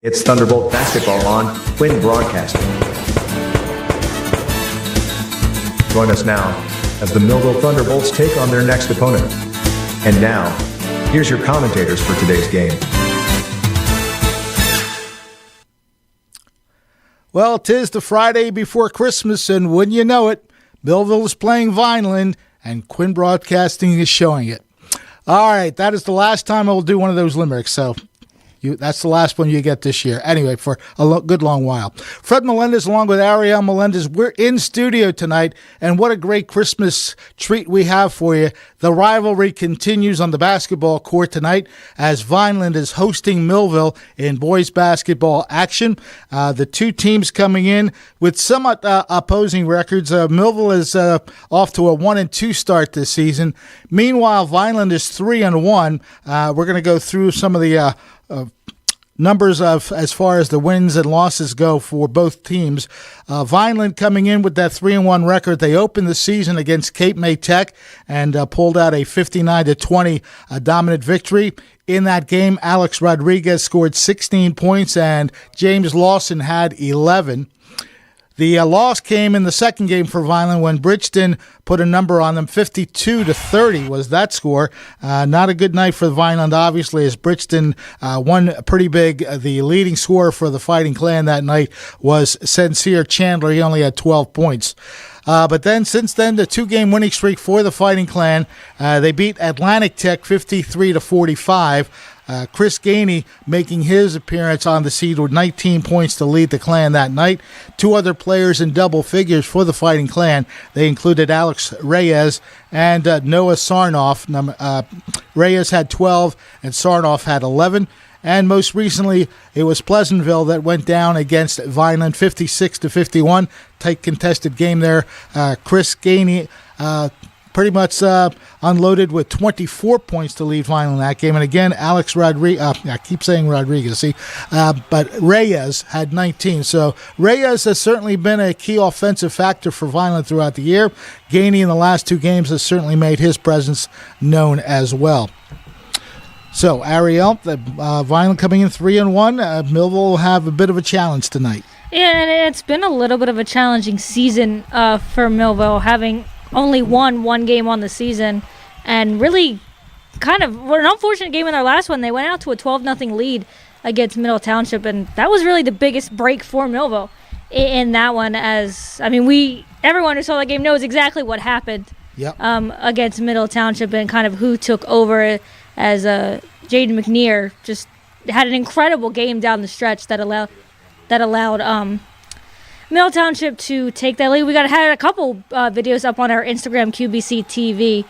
It's Thunderbolt basketball on Quinn Broadcasting. Join us now as the Millville Thunderbolts take on their next opponent. And now, here's your commentators for today's game. Well, 'tis the Friday before Christmas, and wouldn't you know it, Millville is playing Vineland, and Quinn Broadcasting is showing it. All right, that is the last time I will do one of those limericks, so that's the last one you get this year. Anyway, for a good long while. Fred Melendez along with Ariel Melendez, we're in studio tonight, and what a great Christmas treat we have for you. The rivalry continues on the basketball court tonight as Vineland is hosting Millville in boys basketball action. The two teams coming in with somewhat opposing records. Millville is off to a 1-2 start this season. Meanwhile, Vineland is 3-1. We're going to go through some of the numbers of as far as the wins and losses go for both teams. Vineland coming in with that 3-1 record. They opened the season against Cape May Tech and pulled out a 59-20 dominant victory. In that game, Alex Rodriguez scored 16 points and James Lawson had 11. The loss came in the second game for Vineland when Bridgeton put a number on them. 52-30 was that score. Not a good night for Vineland, obviously, as Bridgeton won pretty big. The leading scorer for the Fighting Clan that night was Sincere Chandler. He only had 12 points. But then, since then, the two-game winning streak for the Fighting Clan. They beat Atlantic Tech 53-45. Chris Gainey making his appearance on the seed with 19 points to lead the Clan that night. Two other players in double figures for the Fighting Clan. They included Alex Reyes and Noah Sarnoff. Reyes had 12 and Sarnoff had 11. And most recently, it was Pleasantville that went down against Vineland 56-51. Tight contested game there. Chris Gainey pretty much unloaded with 24 points to lead Vineland that game. And again, Alex Rodriguez, I keep saying Rodriguez, but Reyes had 19. So Reyes has certainly been a key offensive factor for Vineland throughout the year. Gainey in the last two games has certainly made his presence known as well. So, Ariel, Vineland coming in 3-1. Millville will have a bit of a challenge tonight. Yeah, and it's been a little bit of a challenging season for Millville, having only won one game on the season, and really kind of an unfortunate game in their last one. They went out to a 12-0 lead against Middle Township, and that was really the biggest break for Millville in that one. Everyone who saw that game knows exactly what happened. Yep. Against Middle Township and kind of who took over as Jaden McNear just had an incredible game down the stretch that allowed Middle Township to take that lead. We had a couple videos up on our Instagram, QBC TV.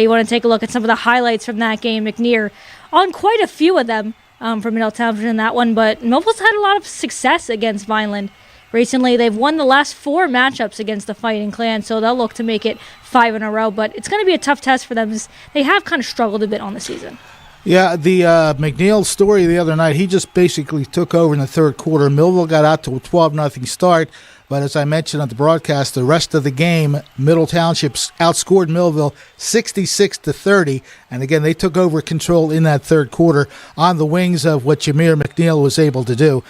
You want to take a look at some of the highlights from that game. McNear on quite a few of them from Middle Township in that one, but Millville's had a lot of success against Vineland. Recently, they've won the last 4 matchups against the Fighting Clan, so they'll look to make it 5 in a row. But it's going to be a tough test for them. They have kind of struggled a bit on the season. Yeah, the McNeil story the other night, he just basically took over in the third quarter. Millville got out to a 12-0 start, but as I mentioned on the broadcast, the rest of the game, Middle Township outscored Millville 66-30, and again, they took over control in that third quarter on the wings of what Jameer McNeil was able to do.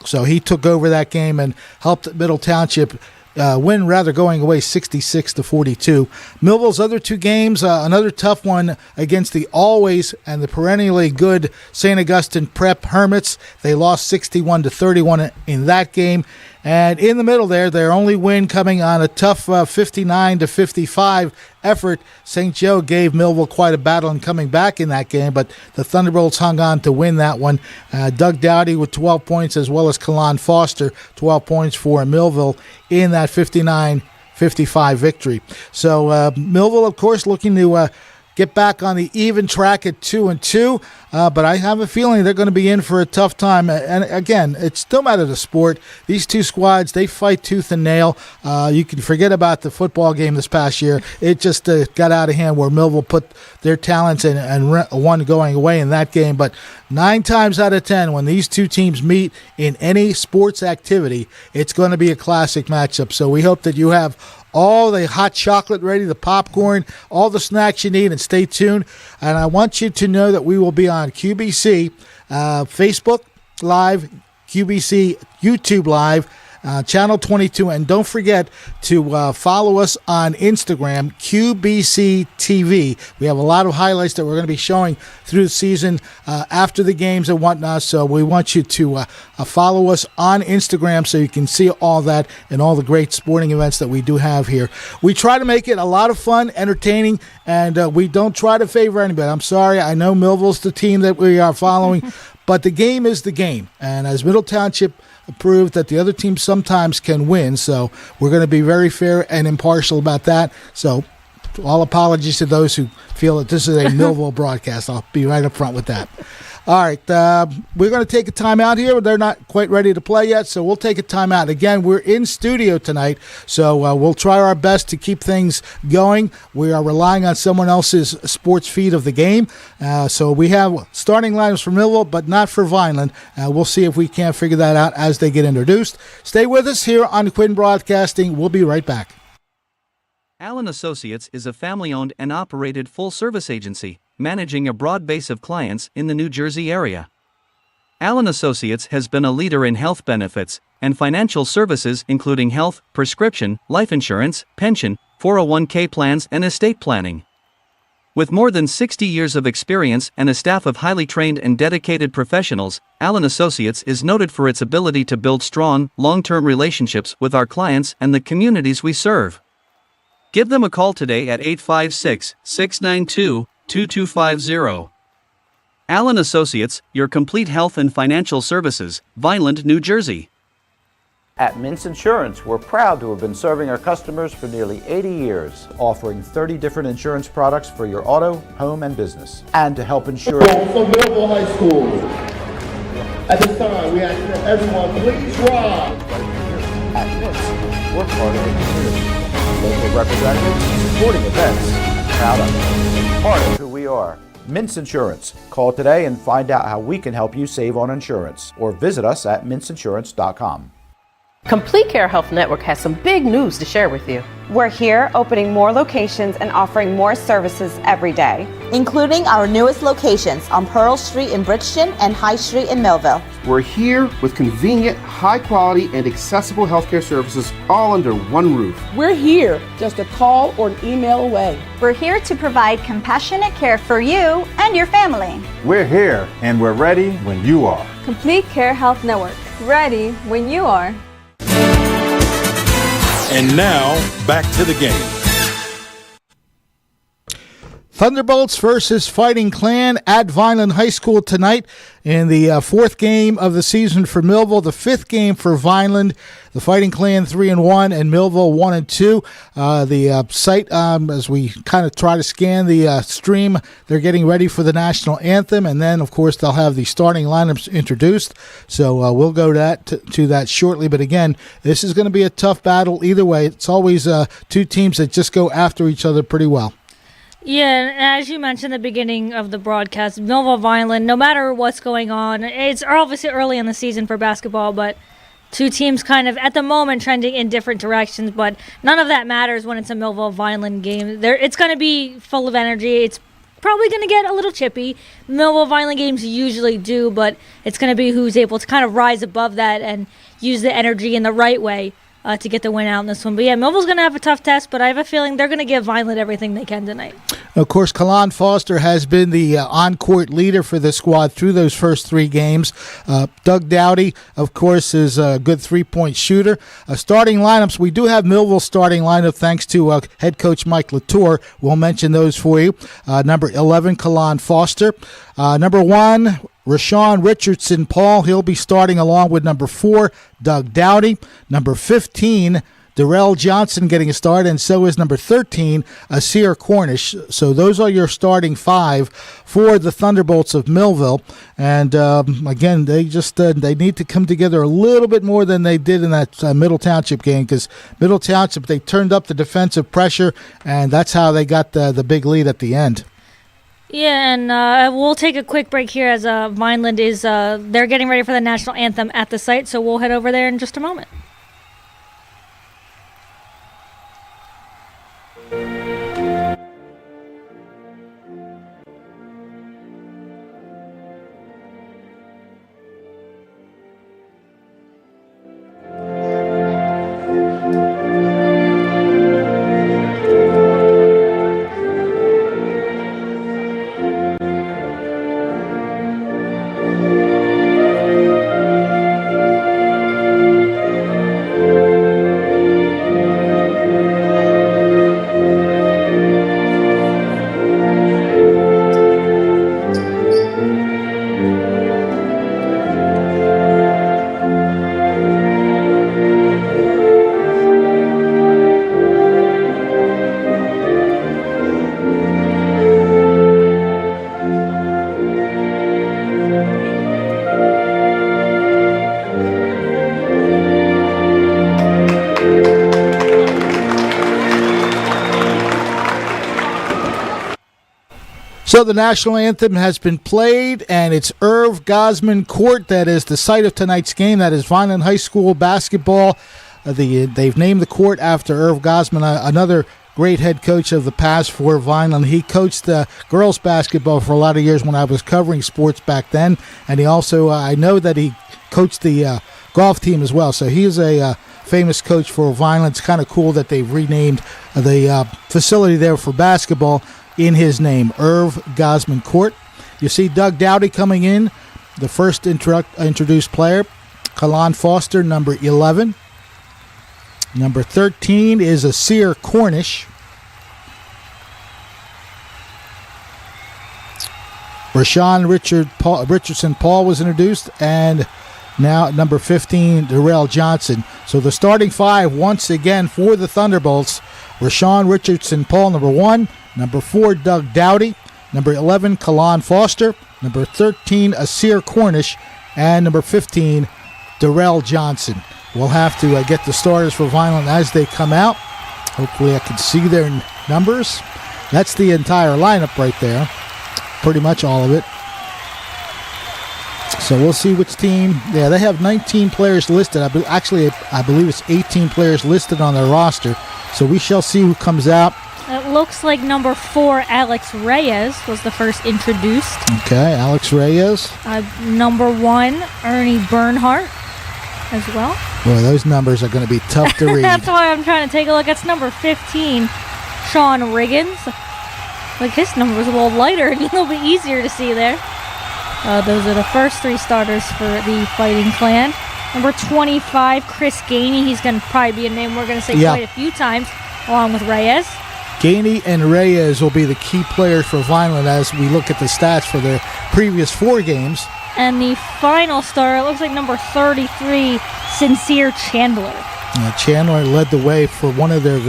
So he took over that game and helped Middle Township win, rather going away 66-42. Millville's other two games, another tough one against the always and the perennially good St. Augustine Prep Hermits. They lost 61-31 in that game. And in the middle there, their only win coming on a tough 59-55 effort. St. Joe gave Millville quite a battle in coming back in that game, but the Thunderbolts hung on to win that one. Doug Dowdy with 12 points, as well as Kalon Foster, 12 points for Millville in that 59-55 victory. So Millville, of course, looking to get back on the even track at 2-2, but I have a feeling they're going to be in for a tough time. And again, it's no matter the sport. These two squads, they fight tooth and nail. You can forget about the football game this past year. It just got out of hand where Millville put their talents in and one going away in that game. But 9 times out of 10, when these two teams meet in any sports activity, it's going to be a classic matchup. So we hope that you have all the hot chocolate ready, the popcorn, all the snacks you need, and stay tuned. And I want you to know that we will be on QBC, Facebook, Live, QBC YouTube Live, Channel 22, and don't forget to follow us on Instagram, QBC TV. We have a lot of highlights that we're going to be showing through the season after the games and whatnot, so we want you to follow us on Instagram so you can see all that and all the great sporting events that we do have here. We try to make it a lot of fun, entertaining, and we don't try to favor anybody. I'm sorry, I know Millville's the team that we are following, but the game is the game, and as Middle Township proved that the other team sometimes can win, so we're going to be very fair and impartial about that. So all apologies to those who feel that this is a Millville broadcast. I'll be right up front with that. All right, we're going to take a timeout here. They're not quite ready to play yet, so we'll take a timeout. Again, we're in studio tonight, so we'll try our best to keep things going. We are relying on someone else's sports feed of the game. So we have starting lineups for Millville, but not for Vineland. We'll see if we can't figure that out as they get introduced. Stay with us here on Quinn Broadcasting. We'll be right back. Allen Associates is a family-owned and operated full-service agency, managing a broad base of clients in the New Jersey area. Allen Associates has been a leader in health benefits and financial services including health, prescription, life insurance, pension, 401k plans and estate planning. With more than 60 years of experience and a staff of highly trained and dedicated professionals, Allen Associates is noted for its ability to build strong, long-term relationships with our clients and the communities we serve. Give them a call today at 856-692-2250. Allen Associates, your complete health and financial services, Vineland, New Jersey. At Mintz Insurance, we're proud to have been serving our customers for nearly 80 years, offering 30 different insurance products for your auto, home, and business. And to help ensure... From Millville High School. At this time, we ask that everyone please rise. At Mintz, we're part of the community. Local representatives, supporting events, proud of it, part of who we are. Mintz Insurance. Call today and find out how we can help you save on insurance, or visit us at mintzinsurance.com. Complete Care Health Network has some big news to share with you. We're here opening more locations and offering more services every day, including our newest locations on Pearl Street in Bridgeton and High Street in Millville. We're here with convenient, high-quality, and accessible healthcare services all under one roof. We're here just a call or an email away. We're here to provide compassionate care for you and your family. We're here and we're ready when you are. Complete Care Health Network. Ready when you are. And now, back to the game. Thunderbolts versus Fighting Clan at Vineland High School tonight in the fourth game of the season for Millville, the fifth game for Vineland. The Fighting Clan 3-1 and Millville 1-2. The site, as we kind of try to scan the stream, they're getting ready for the national anthem, and then, of course, they'll have the starting lineups introduced. So we'll go to that shortly. But again, this is going to be a tough battle either way. It's always two teams that just go after each other pretty well. Yeah, and as you mentioned at the beginning of the broadcast, Millville Vineland, no matter what's going on, it's obviously early in the season for basketball, but two teams kind of, at the moment, trending in different directions, but none of that matters when it's a Millville Vineland game. It's going to be full of energy. It's probably going to get a little chippy. Millville Vineland games usually do, but it's going to be who's able to kind of rise above that and use the energy in the right way to get the win out in this one. But yeah, Millville's going to have a tough test, but I have a feeling they're going to give Vineland everything they can tonight. Of course, Kalon Foster has been the on-court leader for the squad through those first three games. Doug Dowdy, of course, is a good three-point shooter. Starting lineups, we do have Millville starting lineup thanks to head coach Mike Latour. We'll mention those for you. Number 11, Kalon Foster. Number 1, Rashawn Richardson Paul. He'll be starting along with number 4, Doug Dowdy. Number 15, Darrell Johnson getting a start, and so is number 13, Asir Cornish. So those are your starting five for the Thunderbolts of Millville. And again, they just they need to come together a little bit more than they did in that Middle Township game, because Middle Township, they turned up the defensive pressure, and that's how they got the big lead at the end. Yeah, and we'll take a quick break here as Vineland is they're getting ready for the national anthem at the site, so we'll head over there in just a moment. So the national anthem has been played, and it's Irv Gosman Court that is the site of tonight's game. That is Vineland High School basketball. They've named the court after Irv Gosman, another great head coach of the past for Vineland. He coached girls basketball for a lot of years when I was covering sports back then, and he also, I know that he coached the golf team as well. So he is a famous coach for Vineland. It's kind of cool that they've renamed the facility there for basketball in his name, Irv Gosman Court. You see Doug Dowdy coming in, the first introduced player. Kalon Foster, number 11. Number 13 is Asir Cornish. Rashawn Richardson Paul was introduced, and now number 15, Darrell Johnson. So the starting five once again for the Thunderbolts: Rashawn Richardson Paul, number 1. Number 4, Doug Dowdy. Number 11, Kalon Foster. Number 13, Asir Cornish. And number 15, Darrell Johnson. We'll have to get the starters for Vineland as they come out. Hopefully I can see their numbers. That's the entire lineup right there. Pretty much all of it. So we'll see which team. Yeah, they have 19 players listed. I believe it's 18 players listed on their roster. So we shall see who comes out. It looks like number 4, Alex Reyes, was the first introduced. Okay, Alex Reyes. Number 1, Ernie Bernhardt as well. Boy, those numbers are going to be tough to read. That's why I'm trying to take a look. That's number 15, Sean Riggins. Like, his number was a little lighter and a little bit easier to see there. Those are the first 3 starters for the Fighting Clan. Number 25, Chris Gainey. He's going to probably be a name we're going to say quite a few times, along with Reyes. Gainey and Reyes will be the key players for Vineland as we look at the stats for their previous 4 games. And the final star, it looks like number 33, Sincere Chandler. Chandler led the way for one of their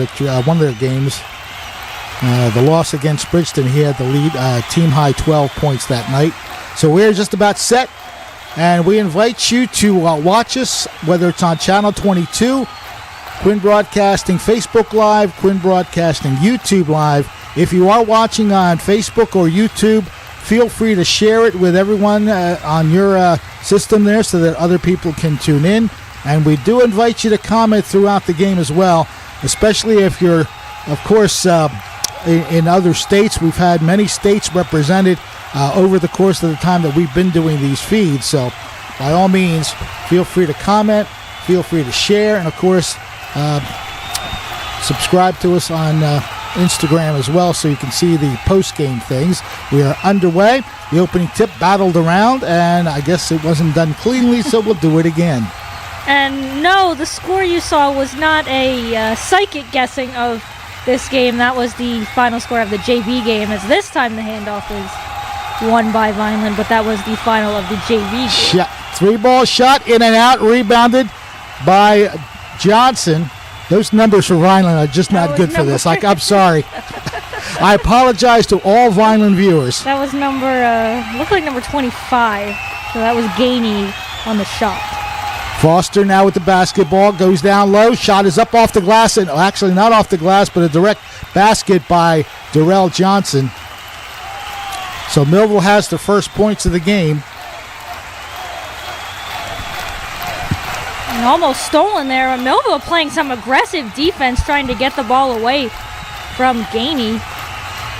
games. The loss against Bridgeton, he had the lead, team high 12 points that night. So we're just about set, and we invite you to watch us, whether it's on Channel 22, Quinn Broadcasting Facebook Live, Quinn Broadcasting YouTube Live. If you are watching on Facebook or YouTube, feel free to share it with everyone on your system there so that other people can tune in. And we do invite you to comment throughout the game as well, especially if you're, of course, in other states. We've had many states represented over the course of the time that we've been doing these feeds. So by all means, feel free to comment, feel free to share, and of course, subscribe to us on Instagram as well so you can see the post-game things. We are underway. The opening tip battled around, and I guess it wasn't done cleanly, so we'll do it again. And no, the score you saw was not a psychic guessing of this game. That was the final score of the JV game, as this time the handoff was won by Vineland, but that was the final of the JV game. 3-ball shot, in and out, rebounded by Johnson. Those numbers for Vineland are just not good for this. I'm sorry. I apologize to all Vineland viewers. That was looked like number 25. So that was Gainey on the shot. Foster now with the basketball, goes down low. Shot is up off the glass, and actually not off the glass, but a direct basket by Darrell Johnson. So Millville has the first points of the game. And almost stolen there. Millville playing some aggressive defense, trying to get the ball away from Gainey.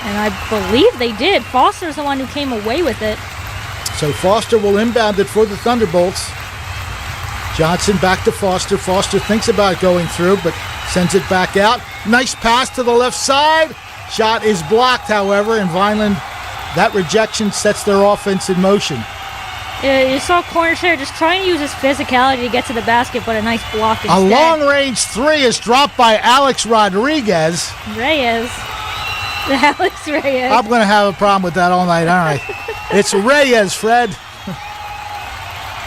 And I believe they did. Foster's the one who came away with it. So Foster will inbound it for the Thunderbolts. Johnson back to Foster. Foster thinks about going through, but sends it back out. Nice pass to the left side. Shot is blocked, however, and Vineland, that rejection sets their offense in motion. You saw Cornish there just trying to use his physicality to get to the basket, but a nice block instead. A long-range 3 is dropped by Alex Rodriguez. Alex Reyes. I'm going to have a problem with that all night. All right. It's Reyes, Fred.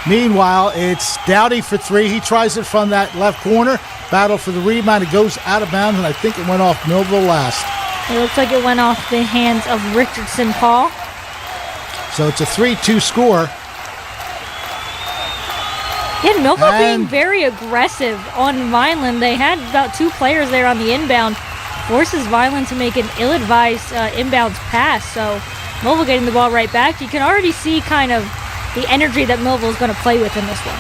Meanwhile, it's Dowdy for 3. He tries it from that left corner. Battle for the rebound. It goes out of bounds, and I think it went off Millville last. It looks like it went off the hands of Richardson Paul. So it's a 3-2 score. Yeah, Millville being very aggressive on Vineland. They had about 2 players there on the inbound. Forces Vineland to make an ill-advised inbounds pass. So Millville getting the ball right back. You can already see kind of the energy that Millville is going to play with in this one.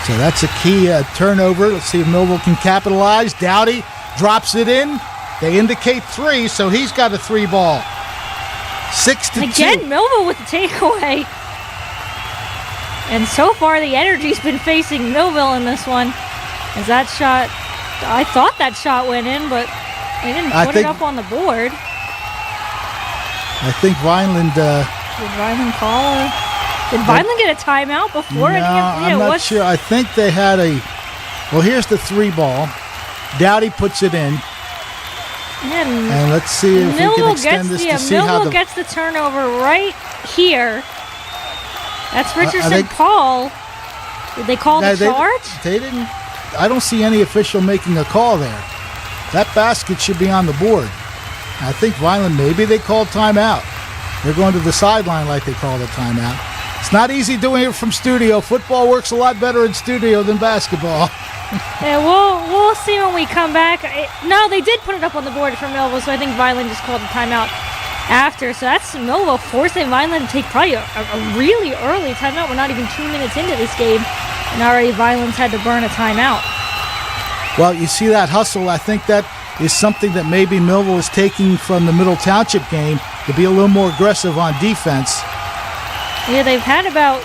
So that's a key turnover. Let's see if Millville can capitalize. Dowdy drops it in. They indicate 3, so he's got a 3 ball. 6-2. Again, Millville with the takeaway. And so far, the energy's been facing Millville in this one. As that shot, I thought that shot went in, but they didn't put it up on the board. I think Vineland... Did Vineland call Did Vineland get a timeout before any of I'm not sure. I think they had a... Well, here's the 3 ball. Dowdy puts it in. And let's see if we can extend this to see how Millville gets the turnover right here. That's Richardson Paul. Did they call the charge? They didn't. I don't see any official making a call there. That basket should be on the board. I think Vineland, maybe they called timeout. They're going to the sideline like they called a timeout. It's not easy doing it from studio. Football works a lot better in studio than basketball. Yeah, we'll see when we come back. No, they did put it up on the board for Millville, so I think Vineland just called the timeout after. So that's Millville forcing Vineland to take probably a really early timeout. We're not even 2 minutes into this game, and already Vineland's had to burn a timeout. Well, you see that hustle. I think that is something that maybe Millville is taking from the Middle Township game to be a little more aggressive on defense. Yeah, they've had about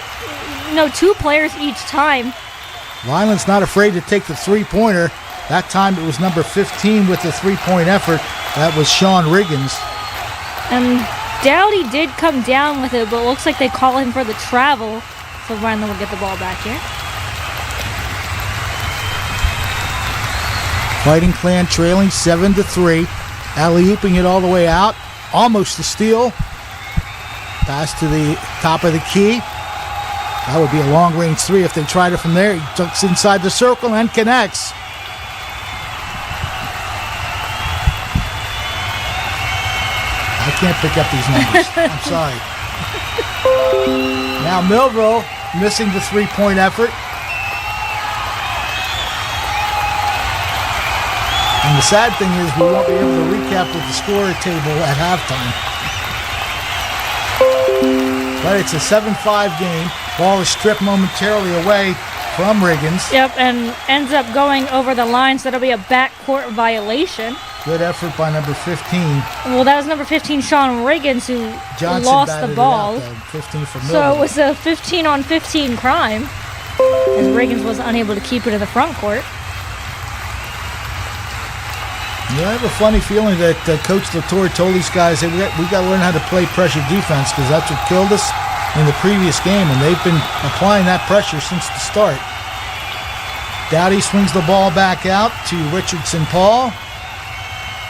2 players each time. Vineland's not afraid to take the 3-pointer. That time it was number 15 with the 3-point effort. That was Sean Riggins. And Dowdy did come down with it, but it looks like they call him for the travel. So Vineland will get the ball back here. Fighting Clan trailing 7-3. Alley-ooping it all the way out. Almost a steal. Pass to the top of the key. That would be a long-range 3 if they tried it from there. He ducks inside the circle and connects. I can't pick up these numbers. I'm sorry. Now Millville missing the 3-point effort. And the sad thing is we won't be able to recap with the score table at halftime. But it's a 7-5 game. Ball is stripped momentarily away from Riggins. Yep, and ends up going over the line, so that'll be a backcourt violation. Good effort by number 15. Well, that was number 15, Sean Riggins, who lost the ball. 15 for so it was a 15-on-15 crime, as Riggins was unable to keep it in the front court. Yeah, I have a funny feeling that Coach Latour told these guys, hey, we got to learn how to play pressure defense because that's what killed us in the previous game, and they've been applying that pressure since the start. Dowdy swings the ball back out to Richardson Paul.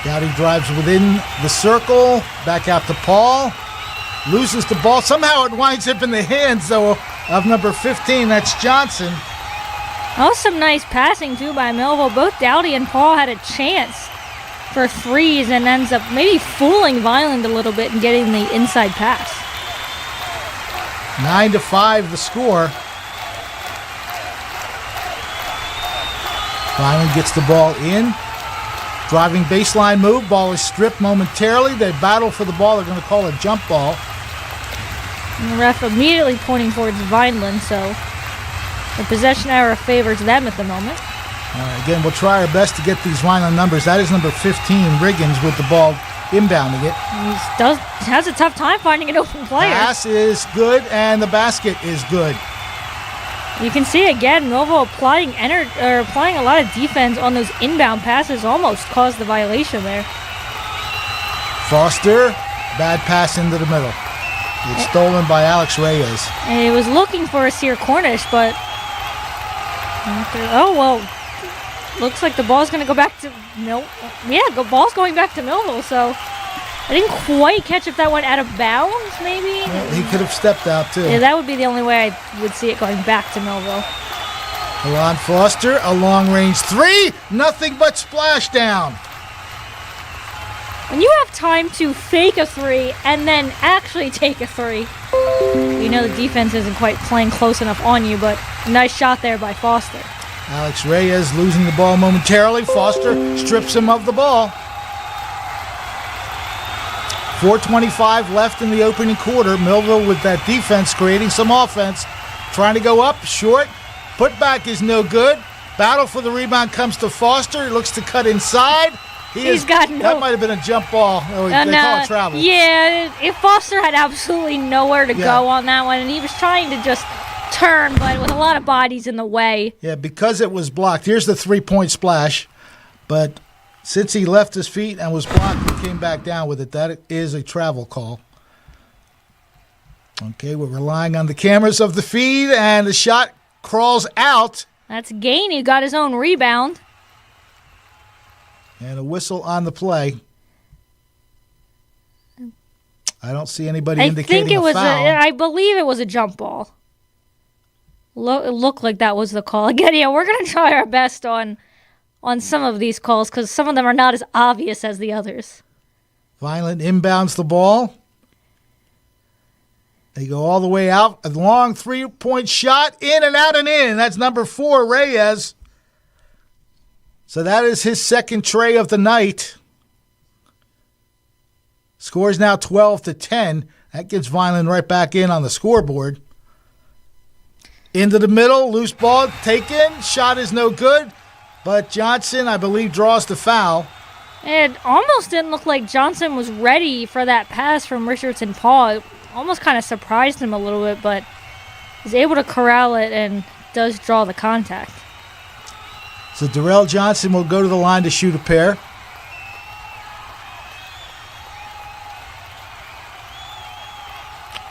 Dowdy drives within the circle, back out to Paul. Loses the ball. Somehow it winds up in the hands, though, of number 15. That's Johnson. That was some nice passing, too, by Millville. Both Dowdy and Paul had a chance for threes and ends up maybe fooling Vineland a little bit and getting the inside pass. 9-5 the score. Vineland gets the ball in. Driving baseline move. Ball is stripped momentarily. They battle for the ball. They're going to call a jump ball. And the ref immediately pointing towards Vineland, so the possession error favors them at the moment. Again, we'll try our best to get these Vineland numbers. That is number 15, Riggins, with the ball inbounding it. He has a tough time finding an open player. Pass is good, and the basket is good. You can see again, Millville applying a lot of defense on those inbound passes, almost caused the violation there. Foster, bad pass into the middle. It's stolen by Alex Reyes. And he was looking for a Sear Cornish, but looks like the ball's going to go back to ball's going back to Millville. So I didn't quite catch if that went out of bounds, maybe. Well, he could have stepped out too. Yeah, that would be the only way I would see it going back to Millville. Alon Foster, a long-range 3, nothing but splashdown. When you have time to fake a 3 and then actually take a 3, you know the defense isn't quite playing close enough on you, but nice shot there by Foster. Alex Reyes losing the ball momentarily. Foster strips him of the ball. 4:25 left in the opening quarter. Millville with that defense creating some offense. Trying to go up, short. Putback is no good. Battle for the rebound comes to Foster. He looks to cut inside. That might have been a jump ball. Oh, they call it travel. Yeah, if Foster had absolutely nowhere to go on that one, and he was trying to just turn, but with a lot of bodies in the way. Yeah, because it was blocked. Here's the three-point splash. But since he left his feet and was blocked, he came back down with it. That is a travel call. Okay, we're relying on the cameras of the feed, and the shot crawls out. That's Gainey, got his own rebound. And a whistle on the play. I don't see anybody indicating a foul. I believe it was a jump ball. It looked like that was the call. Again, yeah, we're going to try our best on some of these calls because some of them are not as obvious as the others. Vineland inbounds the ball. They go all the way out. A long three-point shot, in and out and in. That's number 4, Reyes. So that is his second tray of the night. Score is now 12-10. That gets Vineland right back in on the scoreboard. Into the middle, loose ball taken. Shot is no good. But Johnson, I believe, draws the foul. It almost didn't look like Johnson was ready for that pass from Richardson Paul. It almost kind of surprised him a little bit, but he's able to corral it and does draw the contact. So Darrell Johnson will go to the line to shoot a pair.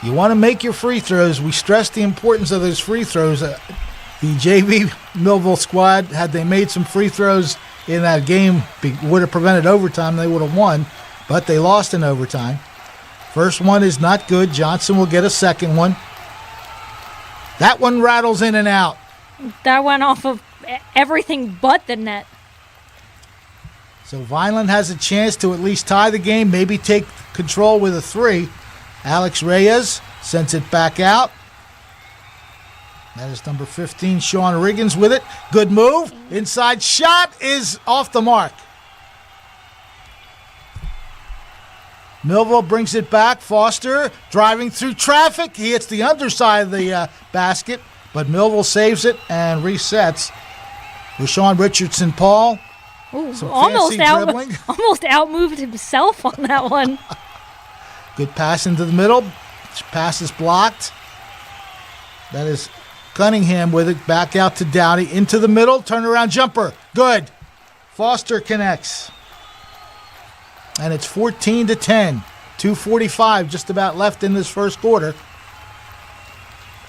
You want to make your free throws. We stress the importance of those free throws. The JV Millville squad, had they made some free throws in that game, would have prevented overtime. They would have won, but they lost in overtime. First one is not good. Johnson will get a second one. That one rattles in and out. That went off of everything but the net. So Vineland has a chance to at least tie the game, maybe take control with a 3. Alex Reyes sends it back out. That is number 15, Sean Riggins with it. Good move. Inside shot is off the mark. Millville brings it back. Foster driving through traffic. He hits the underside of the basket, but Millville saves it and resets. Rashawn Richardson Paul. Almost outmoved himself on that one. Good pass into the middle. Pass is blocked. That is Cunningham with it. Back out to Dowdy. Into the middle. Turnaround jumper. Good. Foster connects. And it's 14-10. 2:45 just about left in this first quarter.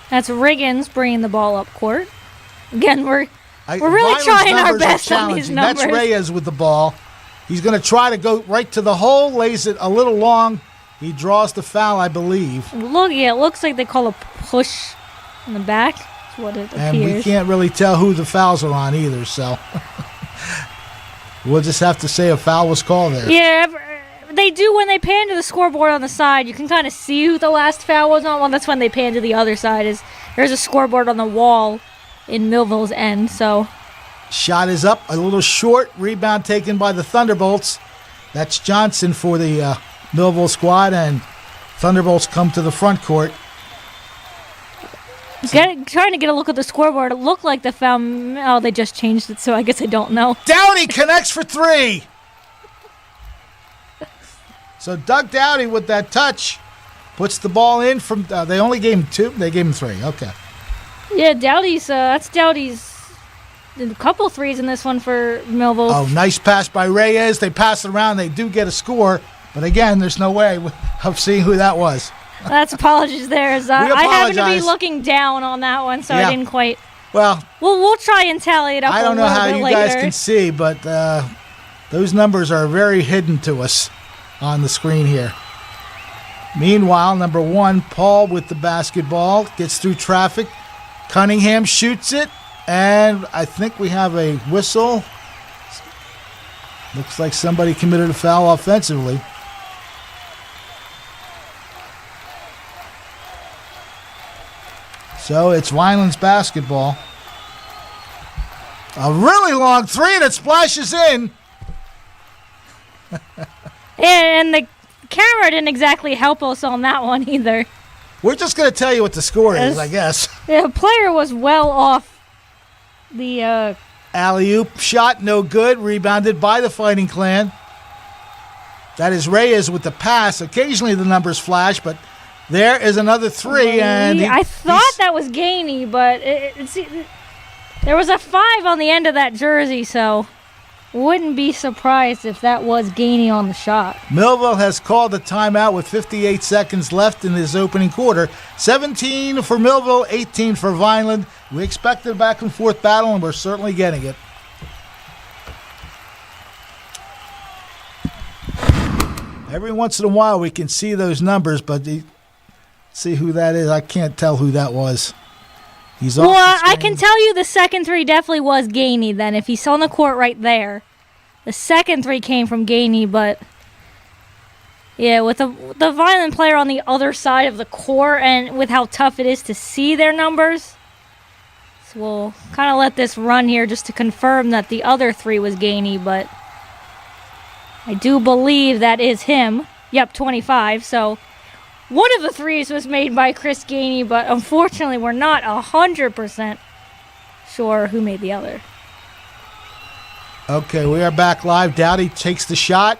That's Riggins bringing the ball up court. Again, we're really trying our best on these numbers. That's Reyes with the ball. He's going to try to go right to the hole. Lays it a little long. He draws the foul, I believe. It looks like they call a push in the back. That's what it appears. And we can't really tell who the fouls are on either, so we'll just have to say a foul was called there. Yeah, they do when they pan to the scoreboard on the side. You can kind of see who the last foul was on. Well, that's when they pan to the other side. There's a scoreboard on the wall in Millville's end. So shot is up, a little short. Rebound taken by the Thunderbolts. That's Johnson for the Millville squad, and Thunderbolts come to the front court. Trying to get a look at the scoreboard. It looked like the foul. Oh, they just changed it, so I guess I don't know. Dowdy connects for 3. So Doug Dowdy with that touch puts the ball in from. They only gave him 2. They gave him 3. Okay. Yeah, Dowdy's. That's Dowdy's. A couple threes in this one for Millville. Oh, nice pass by Reyes. They pass it around. They do get a score. But again, there's no way of seeing who that was. That's apologies there. I happened to be looking down on that one, so I didn't quite. Well, we'll try and tally it up. I don't know how you guys can see, but those numbers are very hidden to us on the screen here. Meanwhile, number 1, Paul with the basketball, gets through traffic. Cunningham shoots it, and I think we have a whistle. Looks like somebody committed a foul offensively. So it's Vineland's basketball. A really long 3 that splashes in. And the camera didn't exactly help us on that one either. We're just going to tell you what the score is, I guess. The player was well off the... Alley-oop shot, no good. Rebounded by the Fighting Clan. That is Reyes with the pass. Occasionally the numbers flash, but there is another three. And I thought that was Gainey, but there was a 5 on the end of that jersey, so wouldn't be surprised if that was Gainey on the shot. Millville has called a timeout with 58 seconds left in this opening quarter. 17 for Millville, 18 for Vineland. We expected a back-and-forth battle, and we're certainly getting it. Every once in a while, we can see those numbers, but see who that is. I can't tell who that was. He's off. Well, I can tell you the second 3 definitely was Gainey then. If he's on the court right there, the second 3 came from Gainey, but yeah, with the Vineland player on the other side of the court and with how tough it is to see their numbers, so we'll kind of let this run here just to confirm that the other 3 was Gainey, but I do believe that is him. Yep, 25, so one of the 3s was made by Chris Gainey, but unfortunately we're not 100% sure who made the other. Okay, we are back live. Dowdy takes the shot.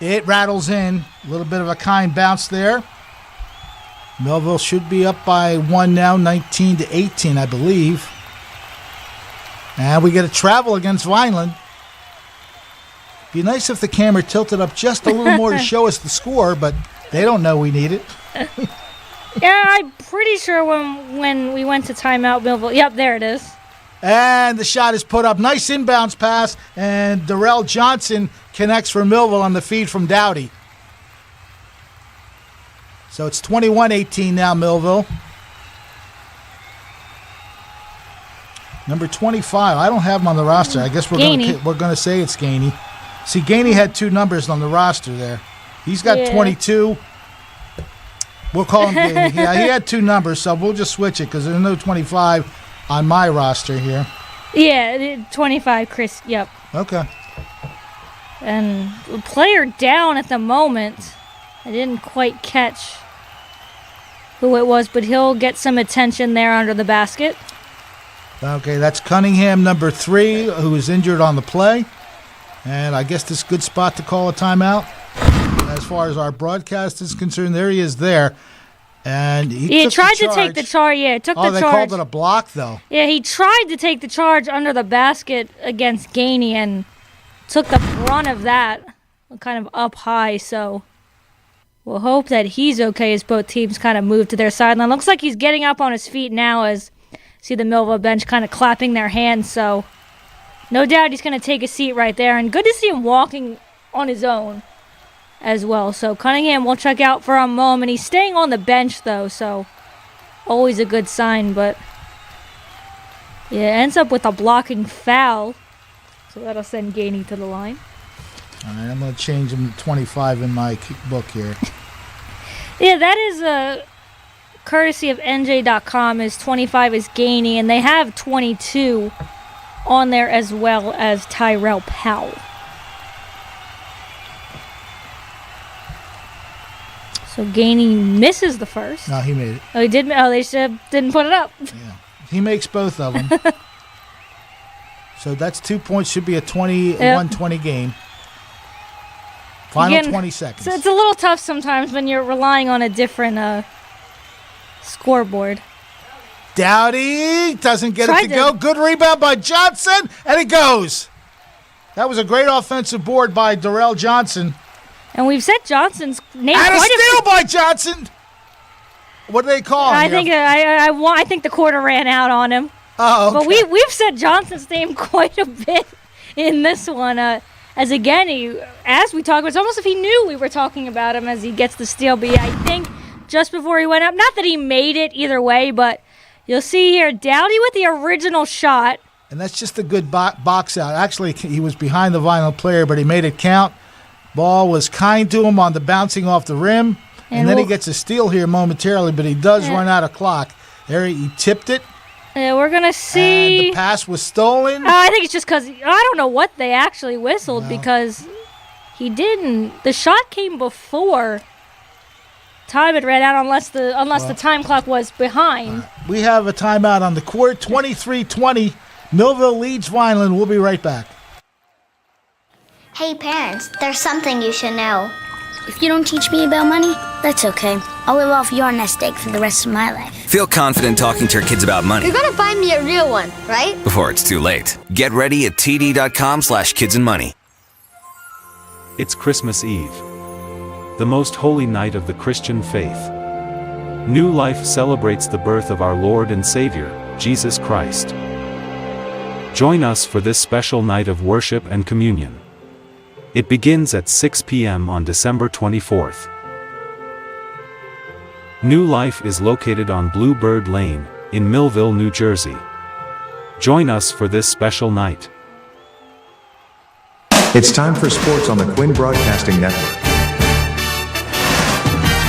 It rattles in. A little bit of a kind bounce there. Millville should be up by 1 now, 19-18, I believe. And we get a travel against Vineland. Be nice if the camera tilted up just a little more to show us the score, but they don't know we need it. Yeah, I'm pretty sure when we went to timeout, Millville. Yep, there it is. And the shot is put up. Nice inbounds pass, and Darrell Johnson connects for Millville on the feed from Dowdy. So it's 21-18 now, Millville. Number 25. I don't have him on the roster. I guess we're going to say it's Gainey. See, Gainey had 2 numbers on the roster there. He's got 22. We'll call him Gainey. Yeah, he had 2 numbers, so we'll just switch it because there's no 25 on my roster here. Yeah, 25, Chris. Yep. Okay. And the player down at the moment. I didn't quite catch who it was, but he'll get some attention there under the basket. Okay, that's Cunningham, number 3, who is injured on the play. And I guess this is a good spot to call a timeout. As far as our broadcast is concerned, there he is there. And he tried to take the charge. Yeah, took the charge. Oh, they called it a block, though. Yeah, he tried to take the charge under the basket against Gainey and took the brunt of that kind of up high. So we'll hope that he's okay as both teams kind of move to their sideline. Looks like he's getting up on his feet now as see the Millville bench kind of clapping their hands. So no doubt he's going to take a seat right there. And good to see him walking on his own as well. So Cunningham will check out for a moment. He's staying on the bench, though, so always a good sign. But, yeah, ends up with a blocking foul. So that'll send Gainey to the line. All right, I'm going to change him to 25 in my book here. Yeah, that is a courtesy of NJ.com. Is 25 is Gainey, and they have 22 on there as well as Tyrell Powell. So Gainey misses the first. No, he made it. Oh, he did. Oh, they didn't put it up. Yeah, he makes both of them. So that's 2 points. Should be a 21-20 game. Final 20 seconds. So it's a little tough sometimes when you're relying on a different scoreboard. Dowdy doesn't get it to go. Good rebound by Johnson, and it goes. That was a great offensive board by Darrell Johnson. And we've said Johnson's name. And a steal by Johnson. What do they call him? I think the quarter ran out on him. Oh, okay. But we've said Johnson's name quite a bit in this one. As again, as we talk, it's almost if he knew we were talking about him as he gets the steal. But yeah, I think just before he went up, not that he made it either way, but you'll see here Dowdy with the original shot. And that's just a good box out. Actually, he was behind the Vineland player, but he made it count. Ball was kind to him on the bouncing off the rim. And then he gets a steal here momentarily, but he does run out of clock. There he tipped it. Yeah, we're going to see. And the pass was stolen. I think it's just because I don't know what they actually whistled because He didn't. The shot came before time had ran out, unless the time clock was behind. We have a timeout on the court. 23-20. Millville leads Vineland. We'll be right back. Hey parents, there's something you should know. If you don't teach me about money, that's okay. I'll live off your nest egg for the rest of my life. Feel confident talking to your kids about money. You're gonna find me a real one, right? Before it's too late. Get ready at td.com/kidsandmoney. It's Christmas Eve, the most holy night of the Christian faith. New Life celebrates the birth of our Lord and Savior, Jesus Christ. Join us for this special night of worship and communion. It begins at 6 p.m. on December 24th. New Life is located on Bluebird Lane, in Millville, New Jersey. Join us for this special night. It's time for sports on the Quinn Broadcasting Network.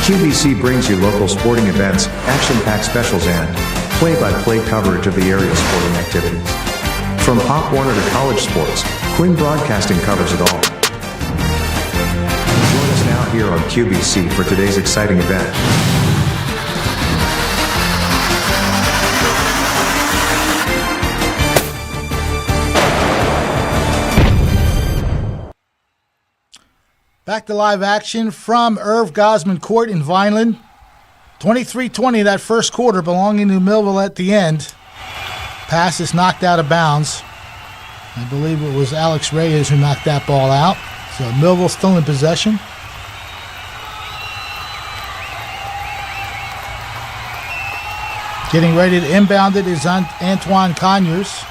QVC brings you local sporting events, action-packed specials, and play-by-play coverage of the area's sporting activities. From Pop Warner to college sports, Quinn Broadcasting covers it all. Join us now here on QVC for today's exciting event. Back to live action from Irv Gosman Court in Vineland. 23-20 that first quarter, belonging to Millville at the end. Pass is knocked out of bounds. I believe it was Alex Reyes who knocked that ball out. So Millville still in possession. Getting ready to inbound it is Antoine Conyers.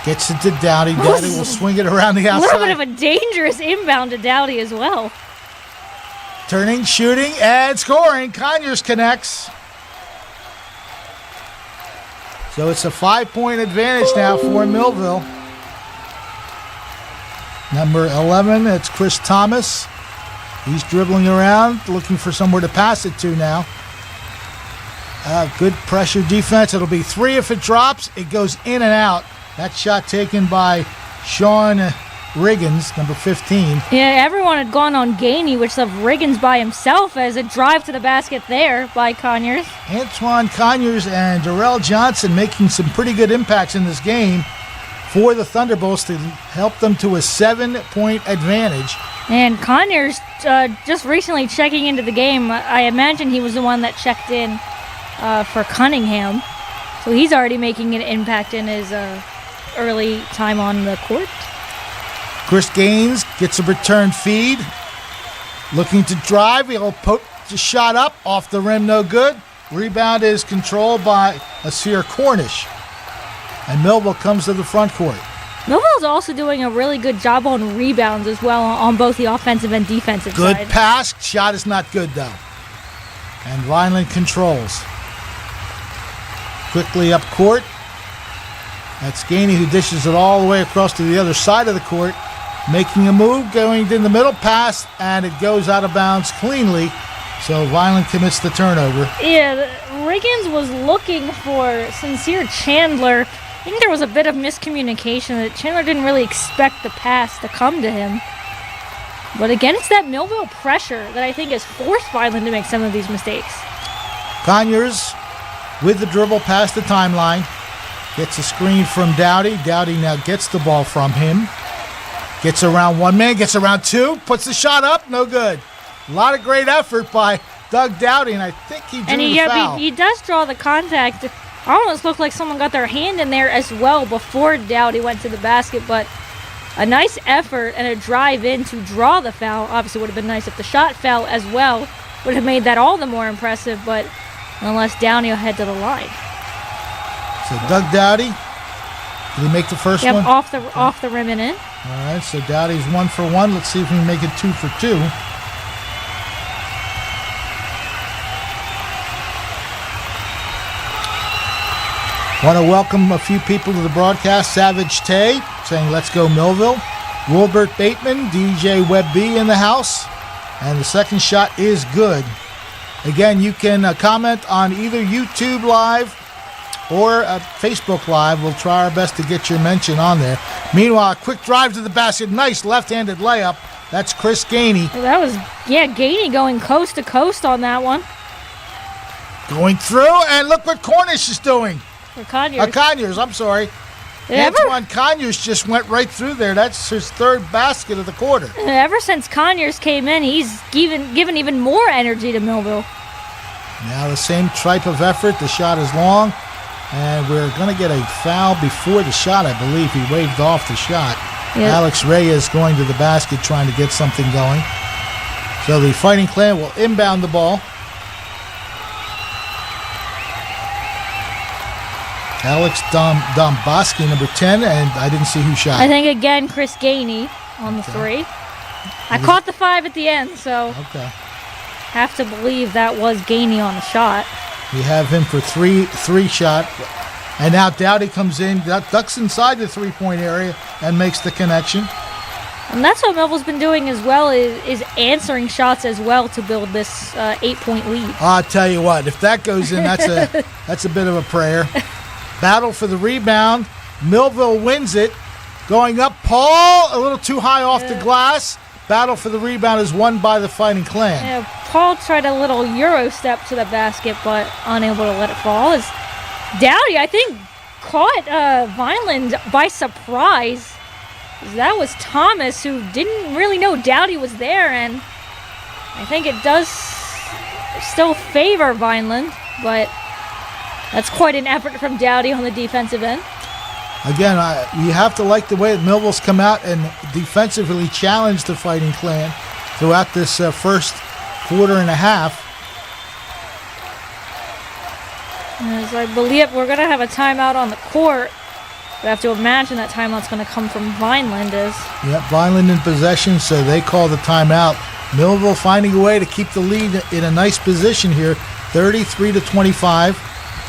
Gets it to Dowdy. Dowdy will swing it around the outside. A little bit of a dangerous inbound to Dowdy as well. Turning, shooting, and scoring. Conyers connects. So it's a 5-point advantage now for Millville. Number 11, it's Chris Thomas. He's dribbling around, looking for somewhere to pass it to now. Good pressure defense. It'll be 3 if it drops. It goes in and out. That shot taken by Sean Riggins, number 15. Yeah, everyone had gone on Gainey, which left Riggins by himself as a drive to the basket there by Conyers. Antoine Conyers and Darrell Johnson making some pretty good impacts in this game for the Thunderbolts to help them to a 7-point advantage. And Conyers, just recently checking into the game, I imagine he was the one that checked in for Cunningham. So he's already making an impact in his early time on the court. Chris Gaines gets a return feed. Looking to drive. He'll poke the shot up. Off the rim, no good. Rebound is controlled by Asir Cornish. And Millville comes to the front court. Millville's also doing a really good job on rebounds as well on both the offensive and defensive side. Good pass. Shot is not good, though. And Vineland controls. Quickly up court. That's Gainey who dishes it all the way across to the other side of the court. Making a move, going in the middle, pass, and it goes out of bounds cleanly. So Vineland commits the turnover. Yeah, Riggins was looking for Sincere Chandler. I think there was a bit of miscommunication that Chandler didn't really expect the pass to come to him. But again, it's that Millville pressure that I think has forced Vineland to make some of these mistakes. Conyers with the dribble past the timeline. Gets a screen from Dowdy. Dowdy now gets the ball from him. Gets around one man, gets around two, puts the shot up, no good. A lot of great effort by Doug Dowdy, and I think he drew the foul. He does draw the contact. It almost looked like someone got their hand in there as well before Dowdy went to the basket, but a nice effort and a drive in to draw the foul. Obviously would have been nice if the shot fell as well. Would have made that all the more impressive, but nonetheless, Dowdy will head to the line. So Doug Dowdy, did he make the first one? Off the rim and in. All right, so Dowdy's 1 for 1. Let's see if we can make it 2 for 2. Want to welcome a few people to the broadcast. Savage Tay saying, "Let's go Millville." Wilbert Bateman, DJ Webb B in the house. And the second shot is good. Again, you can comment on either YouTube Live or Facebook Live. We'll try our best to get your mention on there. Meanwhile, a quick drive to the basket. Nice left-handed layup That's Chris Gainey. That was, Gainey going coast to coast on that one. Going through, and look what Cornish is doing. For Conyers. Conyers, I'm sorry. Antoine Conyers just went right through there. That's his third basket of the quarter. Ever since Conyers came in, he's given even more energy to Millville. Now the same type of effort. The shot is long, and we're going to get a foul before the shot, I believe. He waved off the shot. Yep. Alex Reyes going to the basket trying to get something going. So the Fighting Clan will inbound the ball. Alex Domboski, number 10, and I didn't see who shot. I think, again, Chris Gainey on the 3. I caught the 5 at the end, so have to believe that was Gainey on the shot. We have him for three shot. And now Dowdy comes in, ducks inside the three-point area, and makes the connection. And that's what Millville's been doing as well, is answering shots as well to build this 8-point lead. I'll tell you what, if that goes in, that's a bit of a prayer. Battle for the rebound. Millville wins it. Going up, Paul, a little too high off the glass. Battle for the rebound is won by the Fighting Clan. Yeah, Paul tried a little Euro step to the basket, but unable to let it fall. As Dowdy, I think, caught Vineland by surprise. That was Thomas, who didn't really know Dowdy was there, and I think it does still favor Vineland, but that's quite an effort from Dowdy on the defensive end. Again, you have to like the way that Millville's come out and defensively challenged the Fighting Clan throughout this first quarter and a half. As I believe we're going to have a timeout on the court. We have to imagine that timeout's going to come from Vineland. Vineland in possession, so they call the timeout. Millville finding a way to keep the lead in a nice position here, 33-25.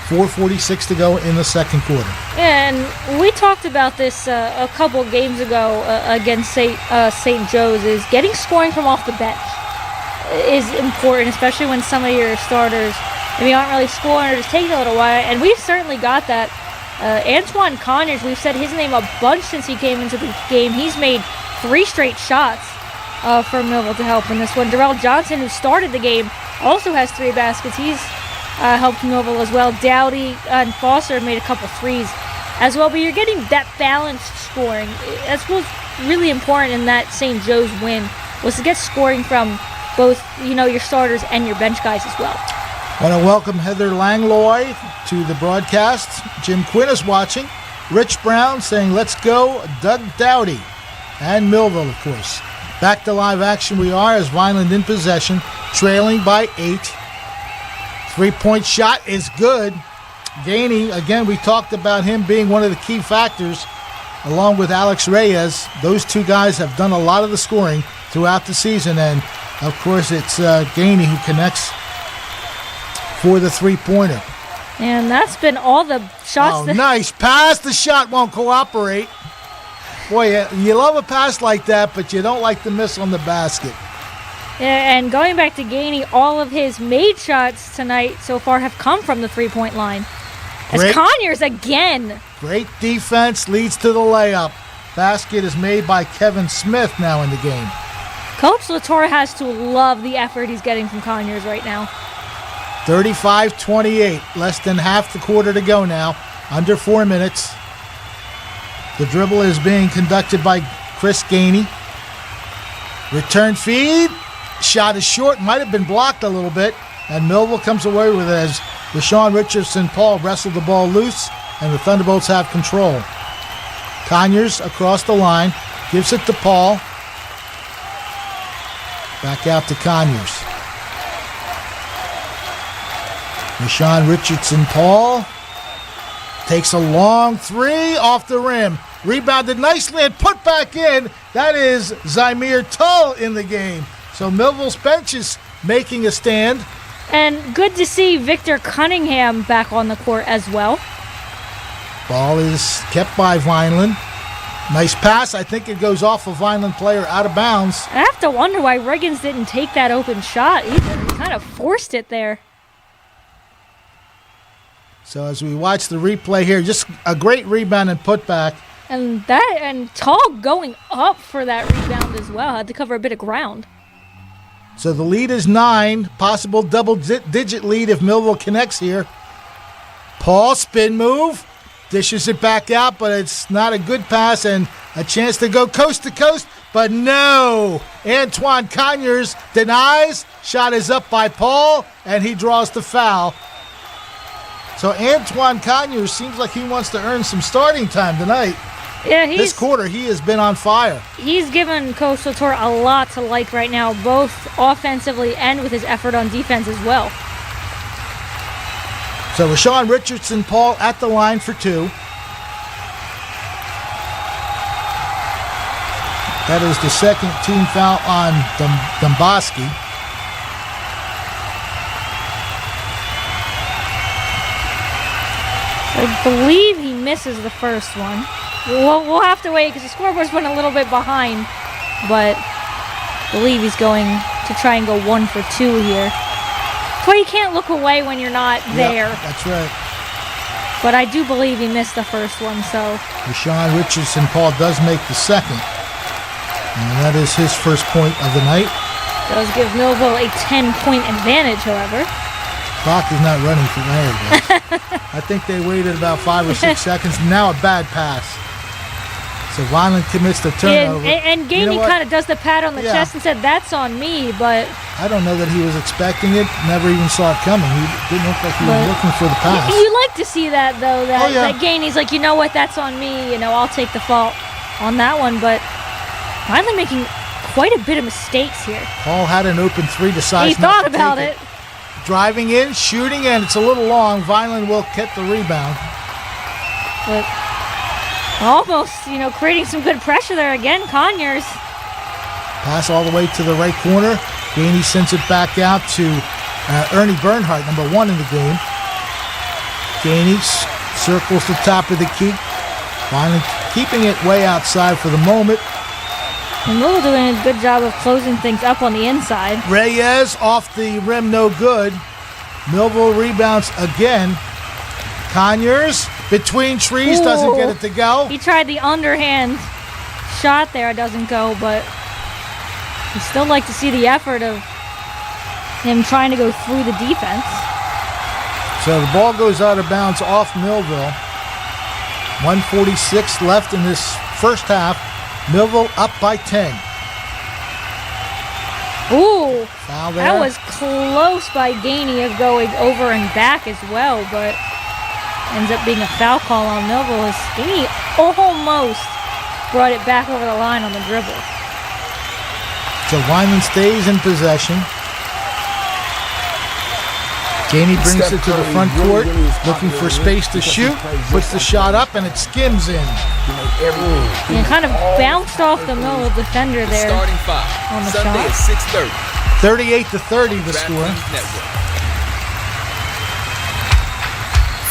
4:46 to go in the second quarter. And we talked about this a couple games ago against St. Joe's, is getting scoring from off the bench is important, especially when some of your starters maybe aren't really scoring or just taking a little while. And we've certainly got that. Antoine Conyers, we've said his name a bunch since he came into the game. He's made 3 straight shots for Millville to help in this one. Darrell Johnson, who started the game, also has 3 baskets. He's helped Millville as well. Dowdy and Foster have made a couple threes as well, but you're getting that balanced scoring. That's what's really important in that St. Joe's win, was to get scoring from both, your starters and your bench guys as well. I want to welcome Heather Langlois to the broadcast. Jim Quinn is watching. Rich Brown saying, let's go, Doug Dowdy. And Millville, of course. Back to live action we are as Vineland in possession, trailing by 8. 3-point shot is good. Gainey, again, we talked about him being one of the key factors, along with Alex Reyes. Those 2 guys have done a lot of the scoring throughout the season, and of course it's Gainey who connects for the 3-pointer. And that's been all the shots. Nice pass. The shot won't cooperate. Boy, you love a pass like that, but you don't like the miss on the basket. Yeah, and going back to Gainey, all of his made shots tonight so far have come from the 3-point line. As Conyers again. Great defense leads to the layup. Basket is made by Kevin Smith now in the game. Coach Latorre has to love the effort he's getting from Conyers right now. 35-28, less than half the quarter to go now, under 4 minutes. The dribble is being conducted by Chris Gainey. Return feed. Shot is short, might have been blocked a little bit, and Millville comes away with it as Rashawn Richardson-Paul wrestled the ball loose, and the Thunderbolts have control. Conyers across the line, gives it to Paul. Back out to Conyers. Rashawn Richardson-Paul takes a long 3 off the rim. Rebounded nicely and put back in. That is Zymir Tull in the game. So Millville's bench is making a stand. And good to see Victor Cunningham back on the court as well. Ball is kept by Vineland. Nice pass. I think it goes off a Vineland player out of bounds. I have to wonder why Riggins didn't take that open shot either. He kind of forced it there. So as we watch the replay here, just a great rebound and putback. And Tall going up for that rebound as well. Had to cover a bit of ground. So the lead is 9. Possible double-digit lead if Millville connects here. Paul, spin move. Dishes it back out, but it's not a good pass and a chance to go coast to coast. But no. Antoine Conyers denies. Shot is up by Paul, and he draws the foul. So Antoine Conyers seems like he wants to earn some starting time tonight. Yeah, this quarter he has been on fire. He's given Coach Latour a lot to like right now, both offensively and with his effort on defense as well. So Rashawn Richardson, Paul at the line for 2. That is the second team foul on Domboski. I believe he misses the first one. We'll have to wait because the scoreboard's been a little bit behind, but I believe he's going to try and go 1 for 2 here. But you can't look away when you're not there. Yep, that's right. But I do believe he missed the first one, so. Rashawn Richardson, Paul does make the second. And that is his first point of the night. Does give Millville a 10-point advantage, however. Clock is not running for there, guys. I think they waited about 5 or 6 seconds. Now a bad pass. So Vineland commits the turnover. And Gainey kind of does the pat on the chest and said, "That's on me," but I don't know that he was expecting it. Never even saw it coming. He didn't look like he was looking for the pass. You like to see that, though, that Gainey's like, you know what, that's on me. I'll take the fault on that one. But Vineland making quite a bit of mistakes here. Paul had an open 3, decides he not thought to about take it. Driving in, shooting, and it's a little long. Vineland will get the rebound. But almost, creating some good pressure there again, Conyers. Pass all the way to the right corner. Gainey sends it back out to Ernie Bernhardt, number 1 in the game. Gainey circles the top of the key. Finally keeping it way outside for the moment. And Millville doing a good job of closing things up on the inside. Reyes off the rim, no good. Millville rebounds again. Conyers between trees, doesn't get it to go. He tried the underhand shot there, it doesn't go, but you still like to see the effort of him trying to go through the defense. So the ball goes out of bounds off Millville. 1:46 left in this first half. Millville up by 10. Ooh, foul there. That was close by Gainey of going over and back as well, but ends up being a foul call on Millville as Gainey almost brought it back over the line on the dribble. So Vineland stays in possession. Gainey brings it to the front court, looking for space to shoot, puts the shot up, and it skims in. And kind of bounced off the Millville defender there on the Sunday shot. At 6:30. 38-30 the score.